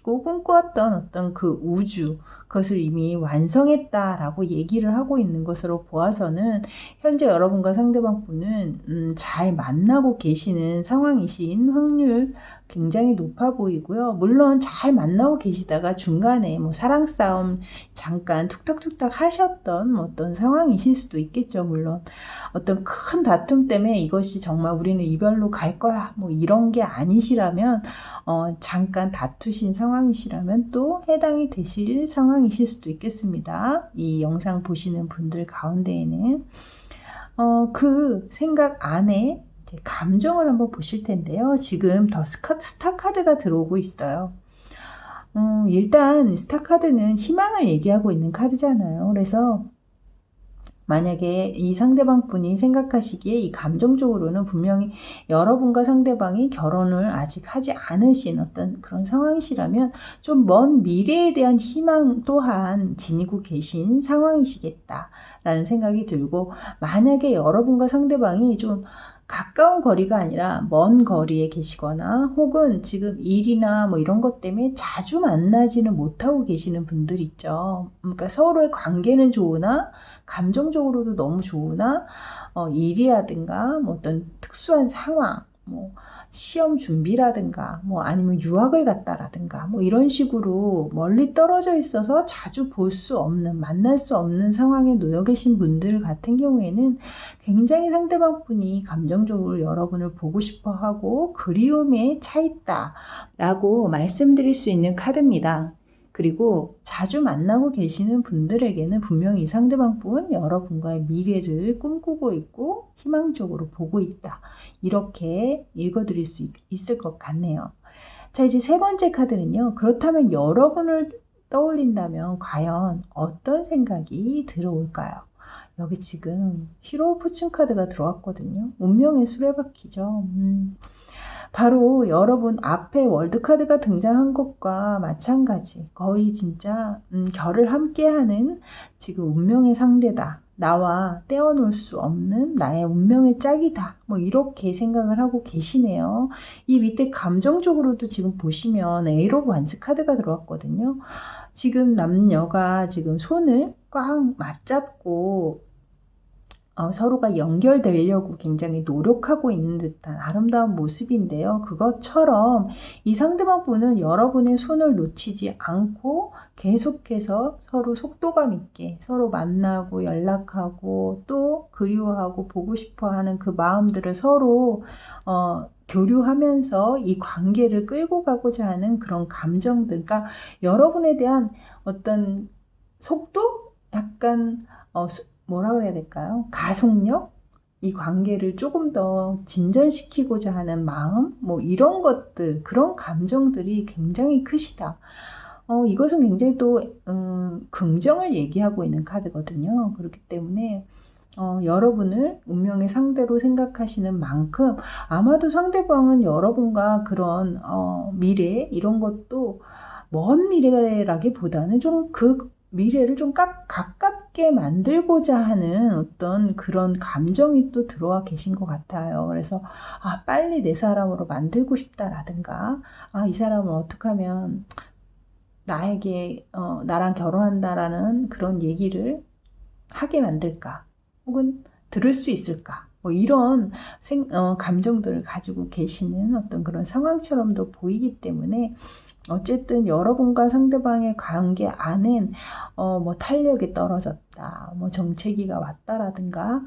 꿈꿔왔던 어떤 그 우주, 그것을 이미 완성했다라고 얘기를 하고 있는 것으로 보아서는 현재 여러분과 상대방 분은 잘 만나고 계시는 상황이신 확률 굉장히 높아 보이고요. 물론 잘 만나고 계시다가 중간에 뭐 사랑 싸움 잠깐 툭탁툭탁 하셨던 어떤 상황이실 수도 있겠죠. 물론 어떤 큰 다툼 때문에 이것이 정말 우리는 이별로 갈 거야 뭐 이런 게 아니시라면 잠깐 다투신 상황이시라면 또 해당이 되실 상황이실 수도 있겠습니다. 이 영상 보시는 분들 가운데에는 그 생각 안에 감정을 한번 보실 텐데요. 지금 더 스타 카드가 들어오고 있어요. 일단 스타 카드는 희망을 얘기하고 있는 카드잖아요. 그래서 만약에 이 상대방 분이 생각하시기에 이 감정적으로는 분명히 여러분과 상대방이 결혼을 아직 하지 않으신 어떤 그런 상황이시라면 좀 먼 미래에 대한 희망 또한 지니고 계신 상황이시겠다라는 생각이 들고 만약에 여러분과 상대방이 좀 가까운 거리가 아니라 먼 거리에 계시거나 혹은 지금 일이나 뭐 이런 것 때문에 자주 만나지는 못하고 계시는 분들 있죠. 그러니까 서로의 관계는 좋으나 감정적으로도 너무 좋으나 일이라든가 뭐 어떤 특수한 상황, 뭐 시험 준비라든가 뭐 아니면 유학을 갔다라든가 뭐 이런 식으로 멀리 떨어져 있어서 자주 볼 수 없는 만날 수 없는 상황에 놓여 계신 분들 같은 경우에는 굉장히 상대방 분이 감정적으로 여러분을 보고 싶어 하고 그리움에 차 있다 라고 말씀드릴 수 있는 카드입니다. 그리고 자주 만나고 계시는 분들에게는 분명히 이 상대방 분 여러분과의 미래를 꿈꾸고 있고 희망적으로 보고 있다. 이렇게 읽어드릴 수 있을 것 같네요. 자, 이제 세 번째 카드는요. 그렇다면 여러분을 떠올린다면 과연 어떤 생각이 들어올까요? 여기 지금 히로 오브 포춘 카드가 들어왔거든요. 운명의 수레바퀴죠. 바로 여러분 앞에 월드카드가 등장한 것과 마찬가지 거의 진짜 결을 함께하는 지금 운명의 상대다. 나와 떼어놓을 수 없는 나의 운명의 짝이다. 뭐 이렇게 생각을 하고 계시네요. 이 밑에 감정적으로도 지금 보시면 에이러 오브 완즈 카드가 들어왔거든요. 지금 남녀가 지금 손을 꽉 맞잡고 서로가 연결되려고 굉장히 노력하고 있는 듯한 아름다운 모습인데요. 그것처럼 이 상대방 분은 여러분의 손을 놓치지 않고 계속해서 서로 속도감 있게 서로 만나고 연락하고 또 그리워하고 보고 싶어 하는 그 마음들을 서로 교류하면서 이 관계를 끌고 가고자 하는 그런 감정들, 그러니까 여러분에 대한 어떤 속도? 약간 뭐라 그래야 될까요? 가속력? 이 관계를 조금 더 진전시키고자 하는 마음? 뭐 이런 것들, 그런 감정들이 굉장히 크시다. 이것은 굉장히 또 긍정을 얘기하고 있는 카드거든요. 그렇기 때문에 여러분을 운명의 상대로 생각하시는 만큼 아마도 상대방은 여러분과 그런 미래 이런 것도 먼 미래라기보다는 좀 그 미래를 좀 가깝게 만들고자 하는 어떤 그런 감정이 또 들어와 계신 것 같아요. 그래서 빨리 내 사람으로 만들고 싶다라든가 이 사람을 어떻게 하면 나에게 나랑 결혼한다라는 그런 얘기를 하게 만들까 혹은 들을 수 있을까 뭐 이런 감정들을 가지고 계시는 어떤 그런 상황처럼도 보이기 때문에 어쨌든 여러분과 상대방의 관계 안엔 뭐 탄력이 떨어졌다, 뭐 정체기가 왔다라든가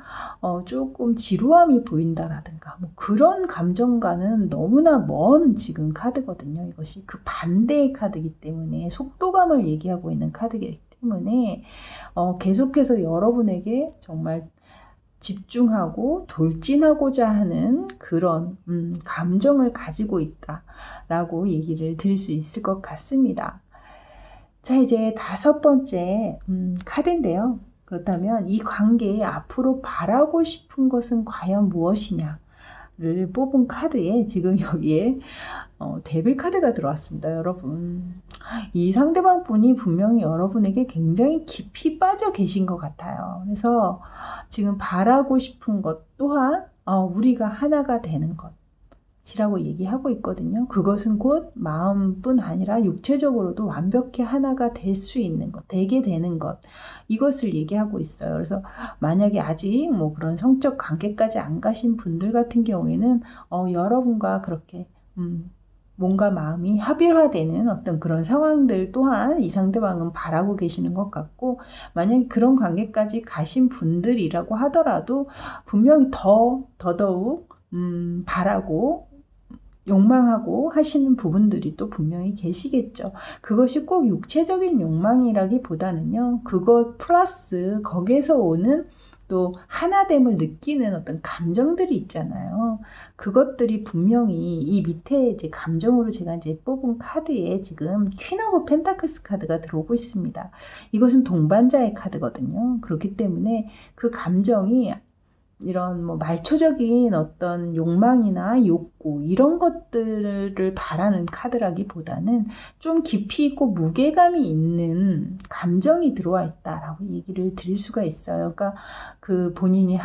조금 지루함이 보인다라든가 뭐 그런 감정과는 너무나 먼 지금 카드거든요. 이것이 그 반대의 카드이기 때문에 속도감을 얘기하고 있는 카드이기 때문에 계속해서 여러분에게 정말 집중하고 돌진하고자 하는 그런 감정을 가지고 있다라고 얘기를 드릴 수 있을 것 같습니다. 자, 이제 5번째 카드인데요. 그렇다면 이 관계에 앞으로 바라고 싶은 것은 과연 무엇이냐를 뽑은 카드에 지금 여기에 데빌 카드가 들어왔습니다. 여러분, 이 상대방 분이 분명히 여러분에게 굉장히 깊이 빠져 계신 것 같아요. 그래서 지금 바라고 싶은 것 또한 우리가 하나가 되는 것이라고 얘기하고 있거든요. 그것은 곧 마음뿐 아니라 육체적으로도 완벽히 하나가 될 수 있는 것, 되게 되는 것, 이것을 얘기하고 있어요. 그래서 만약에 아직 뭐 그런 성적 관계까지 안 가신 분들 같은 경우에는 여러분과 그렇게 뭔가 마음이 합일화되는 어떤 그런 상황들 또한 이 상대방은 바라고 계시는 것 같고, 만약에 그런 관계까지 가신 분들이라고 하더라도 분명히 더더욱 바라고 욕망하고 하시는 부분들이 또 분명히 계시겠죠. 그것이 꼭 육체적인 욕망이라기보다는요, 그것 플러스 거기에서 오는 또 하나됨을 느끼는 어떤 감정들이 있잖아요. 그것들이 분명히 이 밑에 이제 감정으로 제가 이제 뽑은 카드에 지금 퀸 오브 펜타클스 카드가 들어오고 있습니다. 이것은 동반자의 카드거든요. 그렇기 때문에 그 감정이 이런 뭐 말초적인 어떤 욕망이나 욕구 이런 것들을 바라는 카드라기보다는 좀 깊이 있고 무게감이 있는 감정이 들어와 있다라고 얘기를 드릴 수가 있어요. 그러니까 그 본인이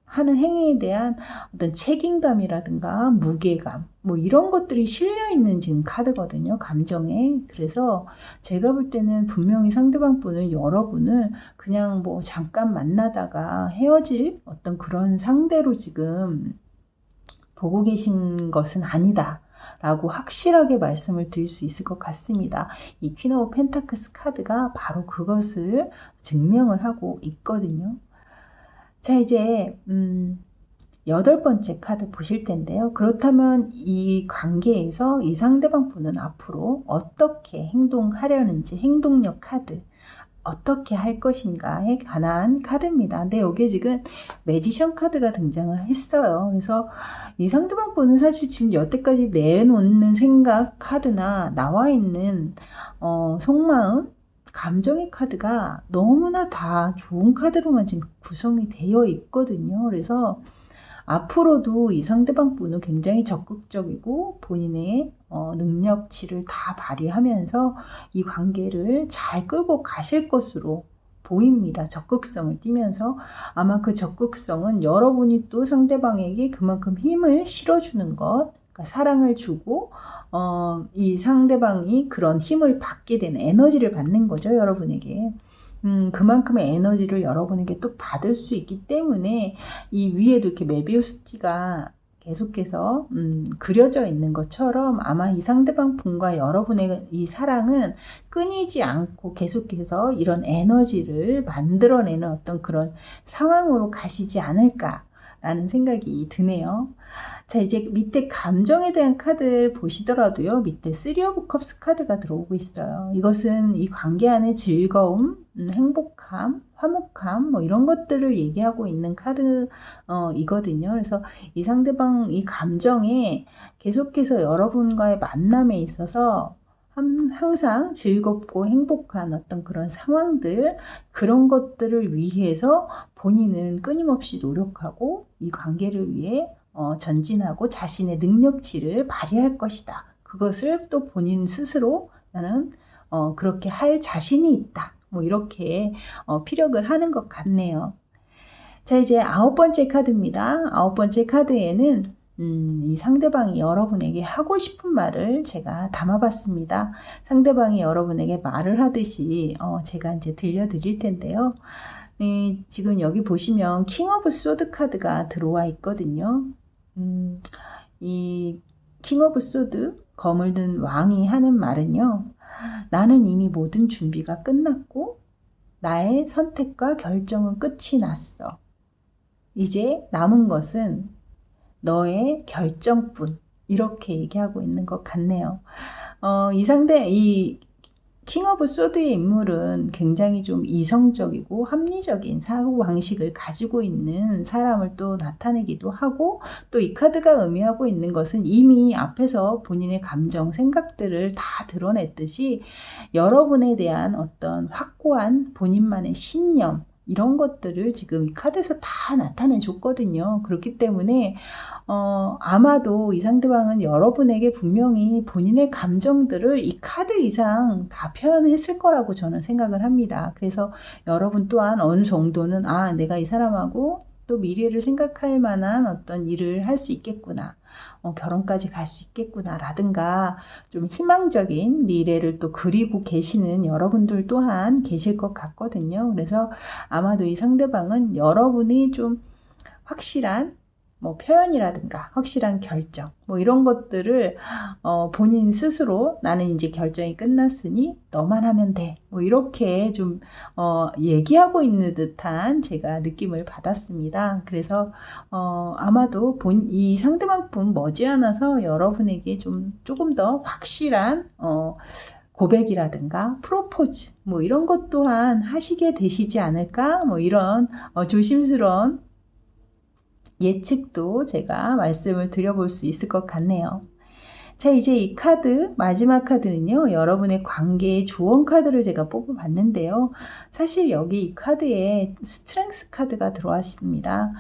하는 행위에 대한 어떤 책임감이라든가 무게감 뭐 이런 것들이 실려 있는 지금 카드거든요. 감정에. 그래서 제가 볼 때는 분명히 상대방 분은 여러분을 그냥 뭐 잠깐 만나다가 헤어질 어떤 그런 상대로 지금 보고 계신 것은 아니다 라고 확실하게 말씀을 드릴 수 있을 것 같습니다. 이 퀸 오브 펜타클스 카드가 바로 그것을 증명을 하고 있거든요. 자, 이제 8번째 카드 보실 텐데요. 그렇다면 이 관계에서 이 상대방 분은 앞으로 어떻게 행동하려는지, 행동력 카드 어떻게 할 것인가에 관한 카드입니다. 근데 여기에 지금 매지션 카드가 등장을 했어요. 그래서 이 상대방 분은 사실 지금 여태까지 내놓는 생각 카드나 나와 있는 속마음, 감정의 카드가 너무나 다 좋은 카드로만 지금 구성이 되어 있거든요. 그래서 앞으로도 이 상대방 분은 굉장히 적극적이고 본인의 능력치를 다 발휘하면서 이 관계를 잘 끌고 가실 것으로 보입니다. 적극성을 띠면서 아마 그 적극성은 여러분이 또 상대방에게 그만큼 힘을 실어주는 것, 그러니까 사랑을 주고 이 상대방이 그런 힘을 받게 되는 에너지를 받는 거죠. 여러분에게. 그만큼의 에너지를 여러분에게 또 받을 수 있기 때문에 이 위에도 이렇게 메비우스티가 계속해서 그려져 있는 것처럼 아마 이 상대방 분과 여러분의 이 사랑은 끊이지 않고 계속해서 이런 에너지를 만들어내는 어떤 그런 상황으로 가시지 않을까라는 생각이 드네요. 자, 이제 밑에 감정에 대한 카드를 보시더라도요, 밑에 3 오브 컵스 카드가 들어오고 있어요. 이것은 이 관계 안의 즐거움, 행복함, 화목함, 뭐 이런 것들을 얘기하고 있는 카드이거든요. 그래서 이 상대방 이 감정에 계속해서 여러분과의 만남에 있어서 항상 즐겁고 행복한 어떤 그런 상황들, 그런 것들을 위해서 본인은 끊임없이 노력하고 이 관계를 위해 전진하고 자신의 능력치를 발휘할 것이다. 그것을 또 본인 스스로 나는 그렇게 할 자신이 있다. 뭐 이렇게 피력을 하는 것 같네요. 자, 이제 9번째 카드입니다. 9번째 카드에는 이 상대방이 여러분에게 하고 싶은 말을 제가 담아봤습니다. 상대방이 여러분에게 말을 하듯이 제가 이제 들려드릴 텐데요. 지금 여기 보시면 킹 오브 소드 카드가 들어와 있거든요. 이 킹 오브 소드, 검을 든 왕이 하는 말은요. 나는 이미 모든 준비가 끝났고 나의 선택과 결정은 끝이 났어. 이제 남은 것은 너의 결정뿐. 이렇게 얘기하고 있는 것 같네요. 이 킹 오브 소드의 인물은 굉장히 좀 이성적이고 합리적인 사고방식을 가지고 있는 사람을 또 나타내기도 하고, 또 이 카드가 의미하고 있는 것은 이미 앞에서 본인의 감정, 생각들을 다 드러냈듯이 여러분에 대한 어떤 확고한 본인만의 신념, 이런 것들을 지금 이 카드에서 다 나타내 줬거든요. 그렇기 때문에 아마도 이 상대방은 여러분에게 분명히 본인의 감정들을 이 카드 이상 다 표현했을 거라고 저는 생각을 합니다. 그래서 여러분 또한 어느 정도는 내가 이 사람하고 또 미래를 생각할 만한 어떤 일을 할 수 있겠구나. 결혼까지 갈 수 있겠구나 라든가 좀 희망적인 미래를 또 그리고 계시는 여러분들 또한 계실 것 같거든요. 그래서 아마도 이 상대방은 여러분이 좀 확실한 뭐 표현이라든가 확실한 결정 뭐 이런 것들을 본인 스스로 나는 이제 결정이 끝났으니 너만 하면 돼 뭐 이렇게 좀 얘기하고 있는 듯한 제가 느낌을 받았습니다. 그래서 아마도 이 상대방 분 머지않아서 여러분에게 조금 더 확실한 고백이라든가 프로포즈 뭐 이런 것 또한 하시게 되시지 않을까 뭐 이런 조심스러운 예측도 제가 말씀을 드려볼 수 있을 것 같네요. 자, 이제 이 카드, 마지막 카드는요, 여러분의 관계의 조언 카드를 제가 뽑아봤는데요. 사실 여기 이 카드에 스트렝스 카드가 들어왔습니다.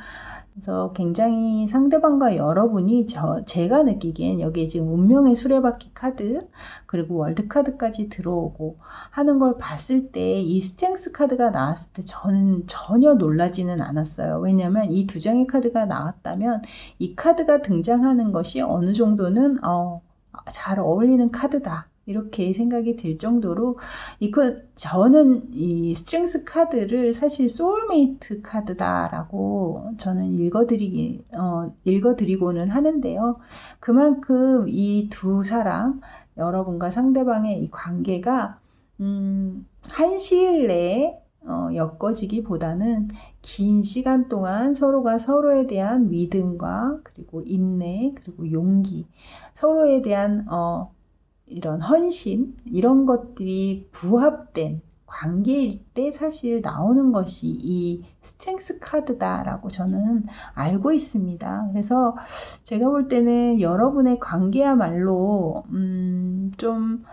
그래서 굉장히 상대방과 여러분이 제가 느끼기엔 여기에 지금 운명의 수레바퀴 카드 그리고 월드 카드까지 들어오고 하는 걸 봤을 때 이 스트렝스 카드가 나왔을 때 저는 전혀 놀라지는 않았어요. 왜냐하면 이 두 장의 카드가 나왔다면 이 카드가 등장하는 것이 어느 정도는 잘 어울리는 카드다. 이렇게 생각이 들 정도로 저는 이 스트렝스 카드를 사실 소울메이트 카드다라고 저는 읽어드리고는 하는데요. 그만큼 이 두 사람, 여러분과 상대방의 이 관계가 한 시일 내에 엮어지기보다는 긴 시간 동안 서로가 서로에 대한 믿음과 그리고 인내 그리고 용기, 서로에 대한 이런 헌신 이런 것들이 부합된 관계일 때 사실 나오는 것이 이 스트렝스 카드다라고 저는 알고 있습니다. 그래서 제가 볼 때는 여러분의 관계야말로 좀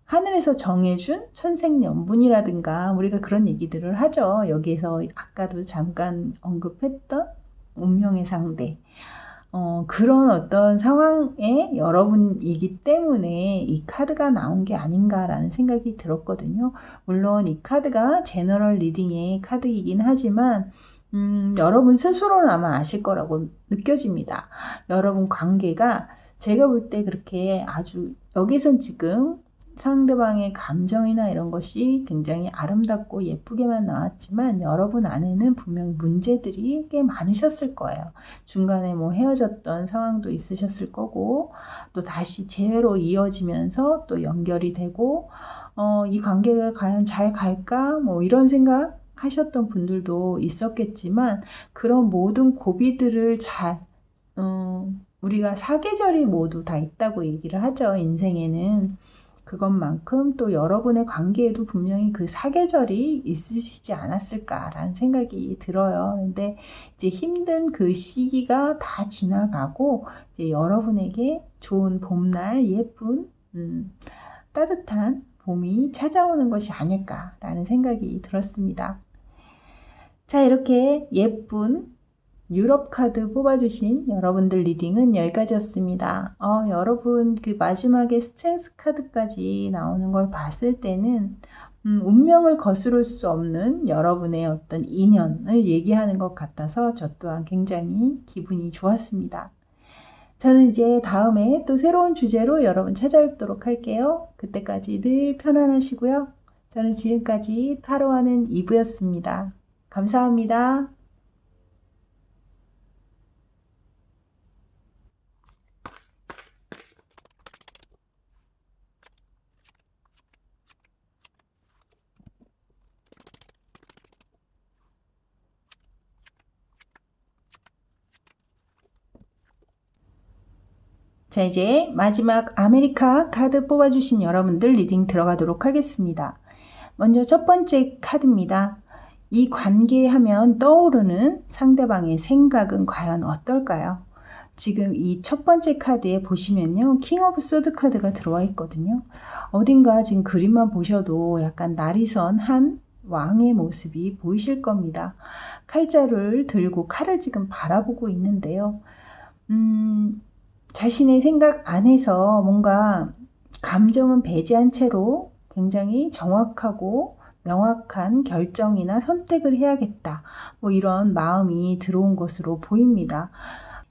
하늘에서 정해준 천생연분이라든가 우리가 그런 얘기들을 하죠. 여기에서 아까도 잠깐 언급했던 운명의 상대, 그런 어떤 상황에 여러분이기 때문에 이 카드가 나온 게 아닌가라는 생각이 들었거든요. 물론 이 카드가 제너럴 리딩의 카드이긴 하지만 여러분 스스로는 아마 아실 거라고 느껴집니다. 여러분 관계가 제가 볼 때 그렇게 아주 여기선 지금 상대방의 감정이나 이런 것이 굉장히 아름답고 예쁘게만 나왔지만 여러분 안에는 분명히 문제들이 꽤 많으셨을 거예요. 중간에 뭐 헤어졌던 상황도 있으셨을 거고 또 다시 재회로 이어지면서 또 연결이 되고 이 관계가 과연 잘 갈까? 뭐 이런 생각 하셨던 분들도 있었겠지만 그런 모든 고비들을 잘 우리가 사계절이 모두 다 있다고 얘기를 하죠. 인생에는. 그것만큼 또 여러분의 관계에도 분명히 그 사계절이 있으시지 않았을까라는 생각이 들어요. 근데 이제 힘든 그 시기가 다 지나가고 이제 여러분에게 좋은 봄날 예쁜 따뜻한 봄이 찾아오는 것이 아닐까라는 생각이 들었습니다. 자, 이렇게 예쁜 유럽 카드 뽑아주신 여러분들 리딩은 여기까지였습니다. 여러분 그 마지막에 스트렝스 카드까지 나오는 걸 봤을 때는 운명을 거스를 수 없는 여러분의 어떤 인연을 얘기하는 것 같아서 저 또한 굉장히 기분이 좋았습니다. 저는 이제 다음에 또 새로운 주제로 여러분 찾아뵙도록 할게요. 그때까지 늘 편안하시고요. 저는 지금까지 타로하는 이브였습니다. 감사합니다. 자, 이제 마지막 아메리카 카드 뽑아주신 여러분들 리딩 들어가도록 하겠습니다. 먼저 첫 번째 카드입니다. 이 관계하면 떠오르는 상대방의 생각은 과연 어떨까요? 지금 이 첫 번째 카드에 보시면요. 킹 오브 소드 카드가 들어와 있거든요. 어딘가 지금 그림만 보셔도 약간 날이선 한 왕의 모습이 보이실 겁니다. 칼자루를 들고 칼을 지금 바라보고 있는데요. 자신의 생각 안에서 뭔가 감정은 배제한 채로 굉장히 정확하고 명확한 결정이나 선택을 해야겠다. 뭐 이런 마음이 들어온 것으로 보입니다.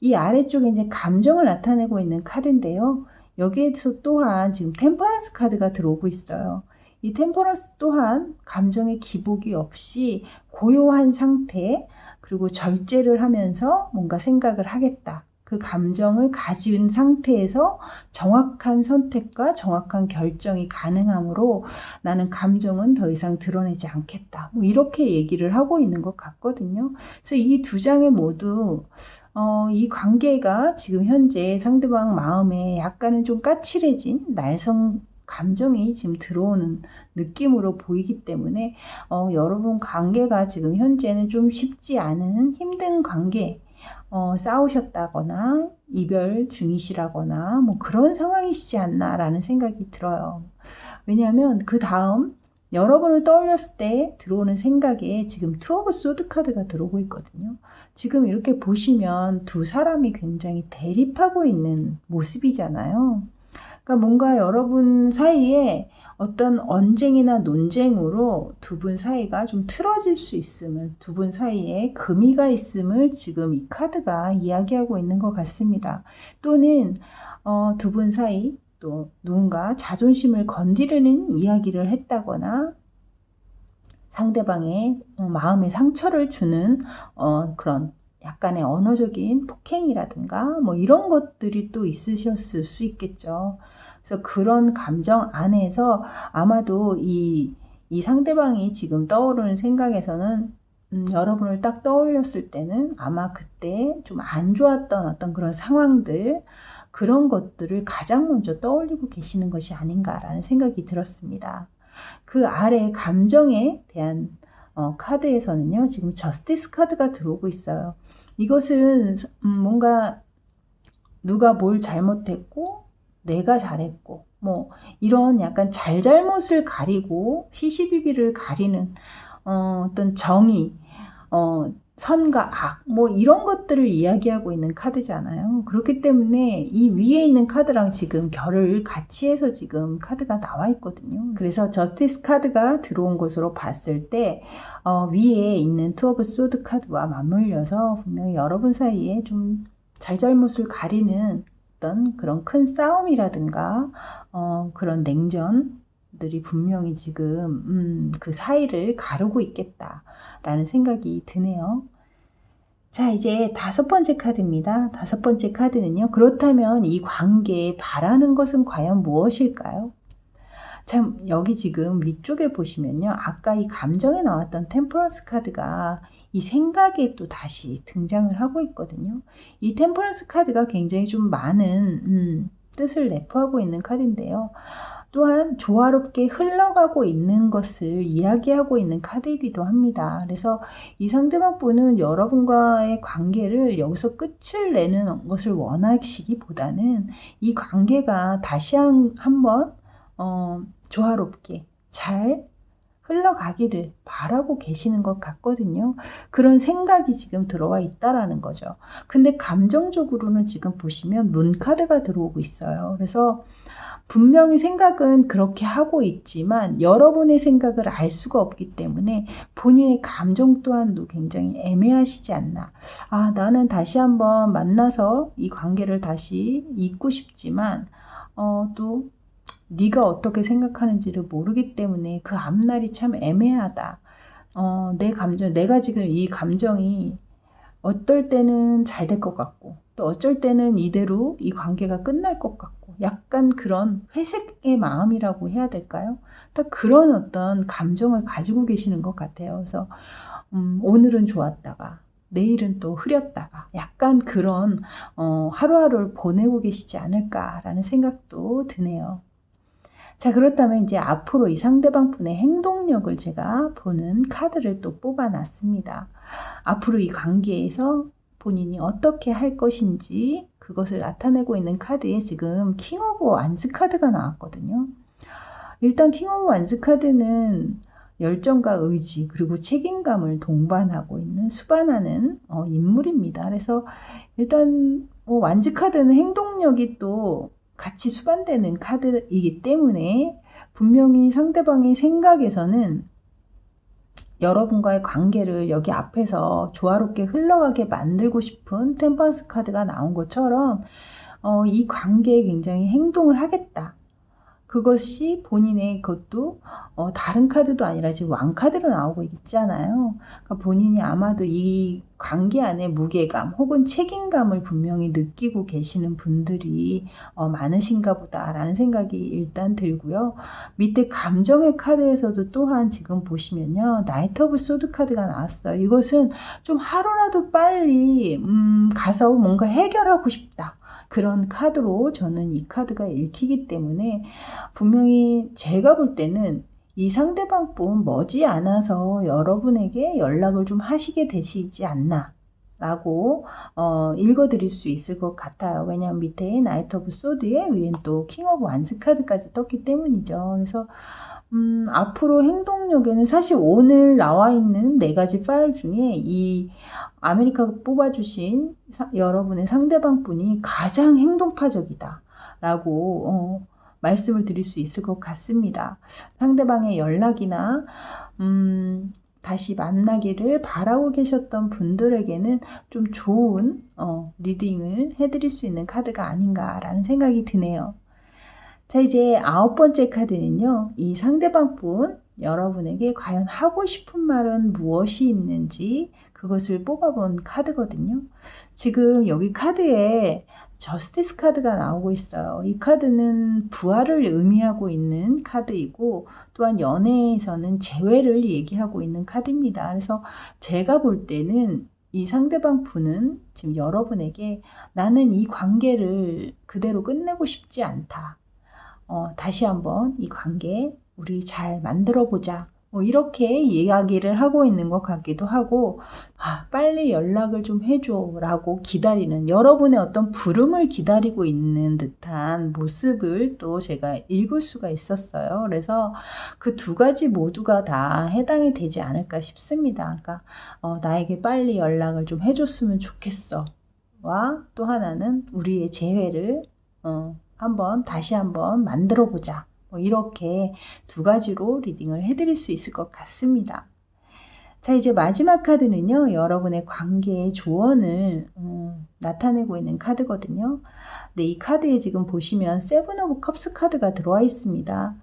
이 아래쪽에 이제 감정을 나타내고 있는 카드인데요. 여기에서 또한 지금 템퍼런스 카드가 들어오고 있어요. 이 템퍼런스 또한 감정의 기복이 없이 고요한 상태, 그리고 절제를 하면서 뭔가 생각을 하겠다. 그 감정을 가진 상태에서 정확한 선택과 정확한 결정이 가능하므로 나는 감정은 더 이상 드러내지 않겠다. 뭐 이렇게 얘기를 하고 있는 것 같거든요. 그래서 이 두 장에 모두 이 관계가 지금 현재 상대방 마음에 약간은 좀 까칠해진 날성 감정이 지금 들어오는 느낌으로 보이기 때문에 여러분 관계가 지금 현재는 좀 쉽지 않은 힘든 관계, 싸우셨다거나 이별 중이시라거나 뭐 그런 상황이시지 않나라는 생각이 들어요. 왜냐하면 그 다음 여러분을 떠올렸을 때 들어오는 생각에 지금 투 오브 소드 카드가 들어오고 있거든요. 지금 이렇게 보시면 두 사람이 굉장히 대립하고 있는 모습이잖아요. 그러니까 뭔가 여러분 사이에 어떤 언쟁이나 논쟁으로 두 분 사이가 좀 틀어질 수 있음을, 두 분 사이에 금의가 있음을 지금 이 카드가 이야기하고 있는 것 같습니다. 또는 두 분 사이 또 누군가 자존심을 건드리는 이야기를 했다거나 상대방의 마음에 상처를 주는 그런 약간의 언어적인 폭행이라든가 뭐 이런 것들이 또 있으셨을 수 있겠죠. 그래서 그런 감정 안에서 아마도 이 상대방이 지금 떠오르는 생각에서는 여러분을 딱 떠올렸을 때는 아마 그때 좀 안 좋았던 어떤 그런 상황들, 그런 것들을 가장 먼저 떠올리고 계시는 것이 아닌가라는 생각이 들었습니다. 그 아래 감정에 대한 카드에서는요, 지금 저스티스 카드가 들어오고 있어요. 이것은 뭔가 누가 뭘 잘못했고 내가 잘했고 뭐 이런 약간 잘잘못을 가리고 시시비비를 가리는 어떤 정의, 선과 악, 뭐 이런 것들을 이야기하고 있는 카드잖아요. 그렇기 때문에 이 위에 있는 카드랑 지금 결을 같이 해서 지금 카드가 나와 있거든요. 그래서 저스티스 카드가 들어온 것으로 봤을 때 위에 있는 투 오브 소드 카드와 맞물려서 분명히 여러분 사이에 좀 잘잘못을 가리는 어떤 그런 큰 싸움이라든가 그런 냉전들이 분명히 지금 그 사이를 가르고 있겠다라는 생각이 드네요. 자, 이제 5번째 카드입니다. 5번째 카드는요. 그렇다면 이 관계에 바라는 것은 과연 무엇일까요? 참, 여기 지금 위쪽에 보시면요. 아까 이 감정에 나왔던 템퍼런스 카드가 이 생각에 또 다시 등장을 하고 있거든요. 이 템퍼런스 카드가 굉장히 좀 많은 뜻을 내포하고 있는 카드인데요. 또한 조화롭게 흘러가고 있는 것을 이야기하고 있는 카드이기도 합니다. 그래서 이 상대방 분은 여러분과의 관계를 여기서 끝을 내는 것을 원하시기보다는 이 관계가 다시 한번 조화롭게 잘 흘러가기를 바라고 계시는 것 같거든요. 그런 생각이 지금 들어와 있다라는 거죠. 근데 감정적으로는 지금 보시면 문 카드가 들어오고 있어요. 그래서 분명히 생각은 그렇게 하고 있지만 여러분의 생각을 알 수가 없기 때문에 본인의 감정 또한도 굉장히 애매하시지 않나. 아, 나는 다시 한번 만나서 이 관계를 다시 잇고 싶지만 또 네가 어떻게 생각하는지를 모르기 때문에 그 앞날이 참 애매하다. 내 감정, 내가 지금 이 감정이 어떨 때는 잘 될 것 같고 또 어쩔 때는 이대로 이 관계가 끝날 것 같고 약간 그런 회색의 마음이라고 해야 될까요? 딱 그런 어떤 감정을 가지고 계시는 것 같아요. 그래서 오늘은 좋았다가 내일은 또 흐렸다가 약간 그런 하루하루를 보내고 계시지 않을까라는 생각도 드네요. 자, 그렇다면 이제 앞으로 이 상대방 분의 행동력을 제가 보는 카드를 또 뽑아놨습니다. 앞으로 이 관계에서 본인이 어떻게 할 것인지 그것을 나타내고 있는 카드에 지금 킹 오브 완즈 카드가 나왔거든요. 일단 킹 오브 완즈 카드는 열정과 의지 그리고 책임감을 동반하고 있는 수반하는 인물입니다. 그래서 일단 완즈 카드는 행동력이 또 같이 수반되는 카드이기 때문에 분명히 상대방의 생각에서는 여러분과의 관계를 여기 앞에서 조화롭게 흘러가게 만들고 싶은 템퍼런스 카드가 나온 것처럼 이 관계에 굉장히 행동을 하겠다. 그것이 본인의 그것도 다른 카드도 아니라 지금 왕카드로 나오고 있잖아요. 그러니까 본인이 아마도 이 관계 안에 무게감 혹은 책임감을 분명히 느끼고 계시는 분들이 많으신가 보다라는 생각이 일단 들고요. 밑에 감정의 카드에서도 또한 지금 보시면요. 나이트 오브 소드 카드가 나왔어요. 이것은 좀 하루라도 빨리 가서 뭔가 해결하고 싶다. 그런 카드로 저는 이 카드가 읽히기 때문에 분명히 제가 볼 때는 이 상대방 분 머지않아서 여러분에게 연락을 좀 하시게 되시지 않나 라고 읽어드릴 수 있을 것 같아요. 왜냐하면 밑에 나이트 오브 소드에 위엔 또 킹 오브 완즈 카드까지 떴기 때문이죠. 그래서 앞으로 행동력에는 사실 오늘 나와 있는 4가지 파일 중에 이 아메리카가 뽑아주신 여러분의 상대방 분이 가장 행동파적이다 라고 말씀을 드릴 수 있을 것 같습니다. 상대방의 연락이나 다시 만나기를 바라고 계셨던 분들에게는 좀 좋은 리딩을 해드릴 수 있는 카드가 아닌가라는 생각이 드네요. 자, 이제 9번째 카드는요. 이 상대방 분 여러분에게 과연 하고 싶은 말은 무엇이 있는지 그것을 뽑아본 카드거든요. 지금 여기 카드에 저스티스 카드가 나오고 있어요. 이 카드는 부활을 의미하고 있는 카드이고 또한 연애에서는 재회를 얘기하고 있는 카드입니다. 그래서 제가 볼 때는 이 상대방 분은 지금 여러분에게 나는 이 관계를 그대로 끝내고 싶지 않다. 다시 한번 이 관계 우리 잘 만들어 보자 뭐 이렇게 이야기를 하고 있는 것 같기도 하고, 빨리 연락을 좀 해줘 라고 기다리는, 여러분의 어떤 부름을 기다리고 있는 듯한 모습을 또 제가 읽을 수가 있었어요. 그래서 그 두 가지 모두가 다 해당이 되지 않을까 싶습니다. 그러니까 나에게 빨리 연락을 좀 해줬으면 좋겠어 와, 또 하나는 우리의 재회를 다시 한번 만들어 보자. 뭐 이렇게 두 가지로 리딩을 해드릴 수 있을 것 같습니다. 자, 이제 마지막 카드는요, 여러분의 관계의 조언을 나타내고 있는 카드거든요. 근데 이 카드에 지금 보시면 세븐 오브 컵스 카드가 들어와 있습니다.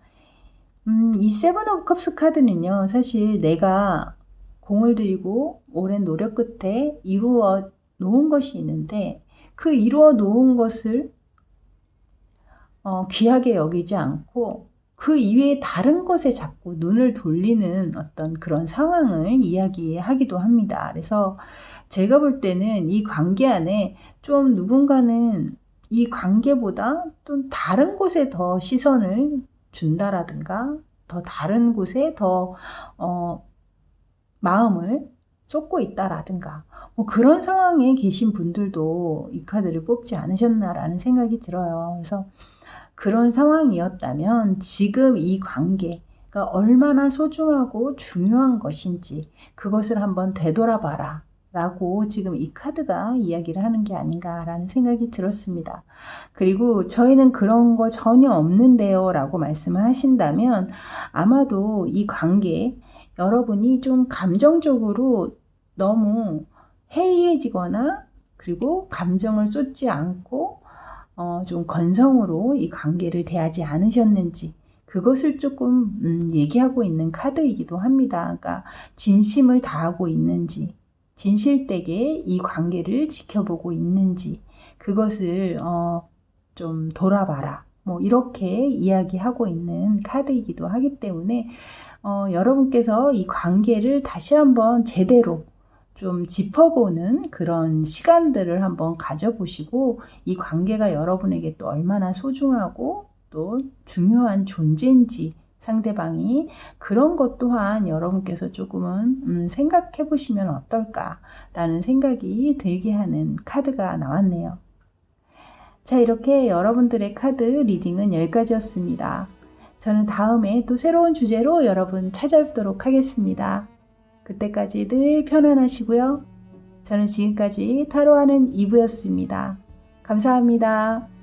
이 세븐 오브 컵스 카드는요, 사실 내가 공을 들이고 오랜 노력 끝에 이루어 놓은 것이 있는데, 그 이루어 놓은 것을 귀하게 여기지 않고 그 이외에 다른 것에 자꾸 눈을 돌리는 어떤 그런 상황을 이야기하기도 합니다. 그래서 제가 볼 때는 이 관계 안에 좀 누군가는 이 관계보다 좀 다른 곳에 더 시선을 준다라든가 더 다른 곳에 더 마음을 쏟고 있다라든가 뭐 그런 상황에 계신 분들도 이 카드를 뽑지 않으셨나라는 생각이 들어요. 그래서 그런 상황이었다면 지금 이 관계가 얼마나 소중하고 중요한 것인지 그것을 한번 되돌아봐라 라고 지금 이 카드가 이야기를 하는 게 아닌가라는 생각이 들었습니다. 그리고 저희는 그런 거 전혀 없는데요 라고 말씀을 하신다면 아마도 이 관계 여러분이 좀 감정적으로 너무 해이해지거나 그리고 감정을 쏟지 않고 좀 건성으로 이 관계를 대하지 않으셨는지 그것을 조금 얘기하고 있는 카드이기도 합니다. 그러니까 진심을 다하고 있는지 진실되게 이 관계를 지켜보고 있는지 그것을 좀 돌아봐라 뭐 이렇게 이야기하고 있는 카드이기도 하기 때문에 여러분께서 이 관계를 다시 한번 제대로 좀 짚어보는 그런 시간들을 한번 가져보시고 이 관계가 여러분에게 또 얼마나 소중하고 또 중요한 존재인지 상대방이 그런 것 또한 여러분께서 조금은 생각해 보시면 어떨까라는 생각이 들게 하는 카드가 나왔네요. 자, 이렇게 여러분들의 카드 리딩은 여기까지였습니다. 저는 다음에 또 새로운 주제로 여러분 찾아뵙도록 하겠습니다. 그때까지 늘 편안하시고요. 저는 지금까지 타로하는 이브였습니다. 감사합니다.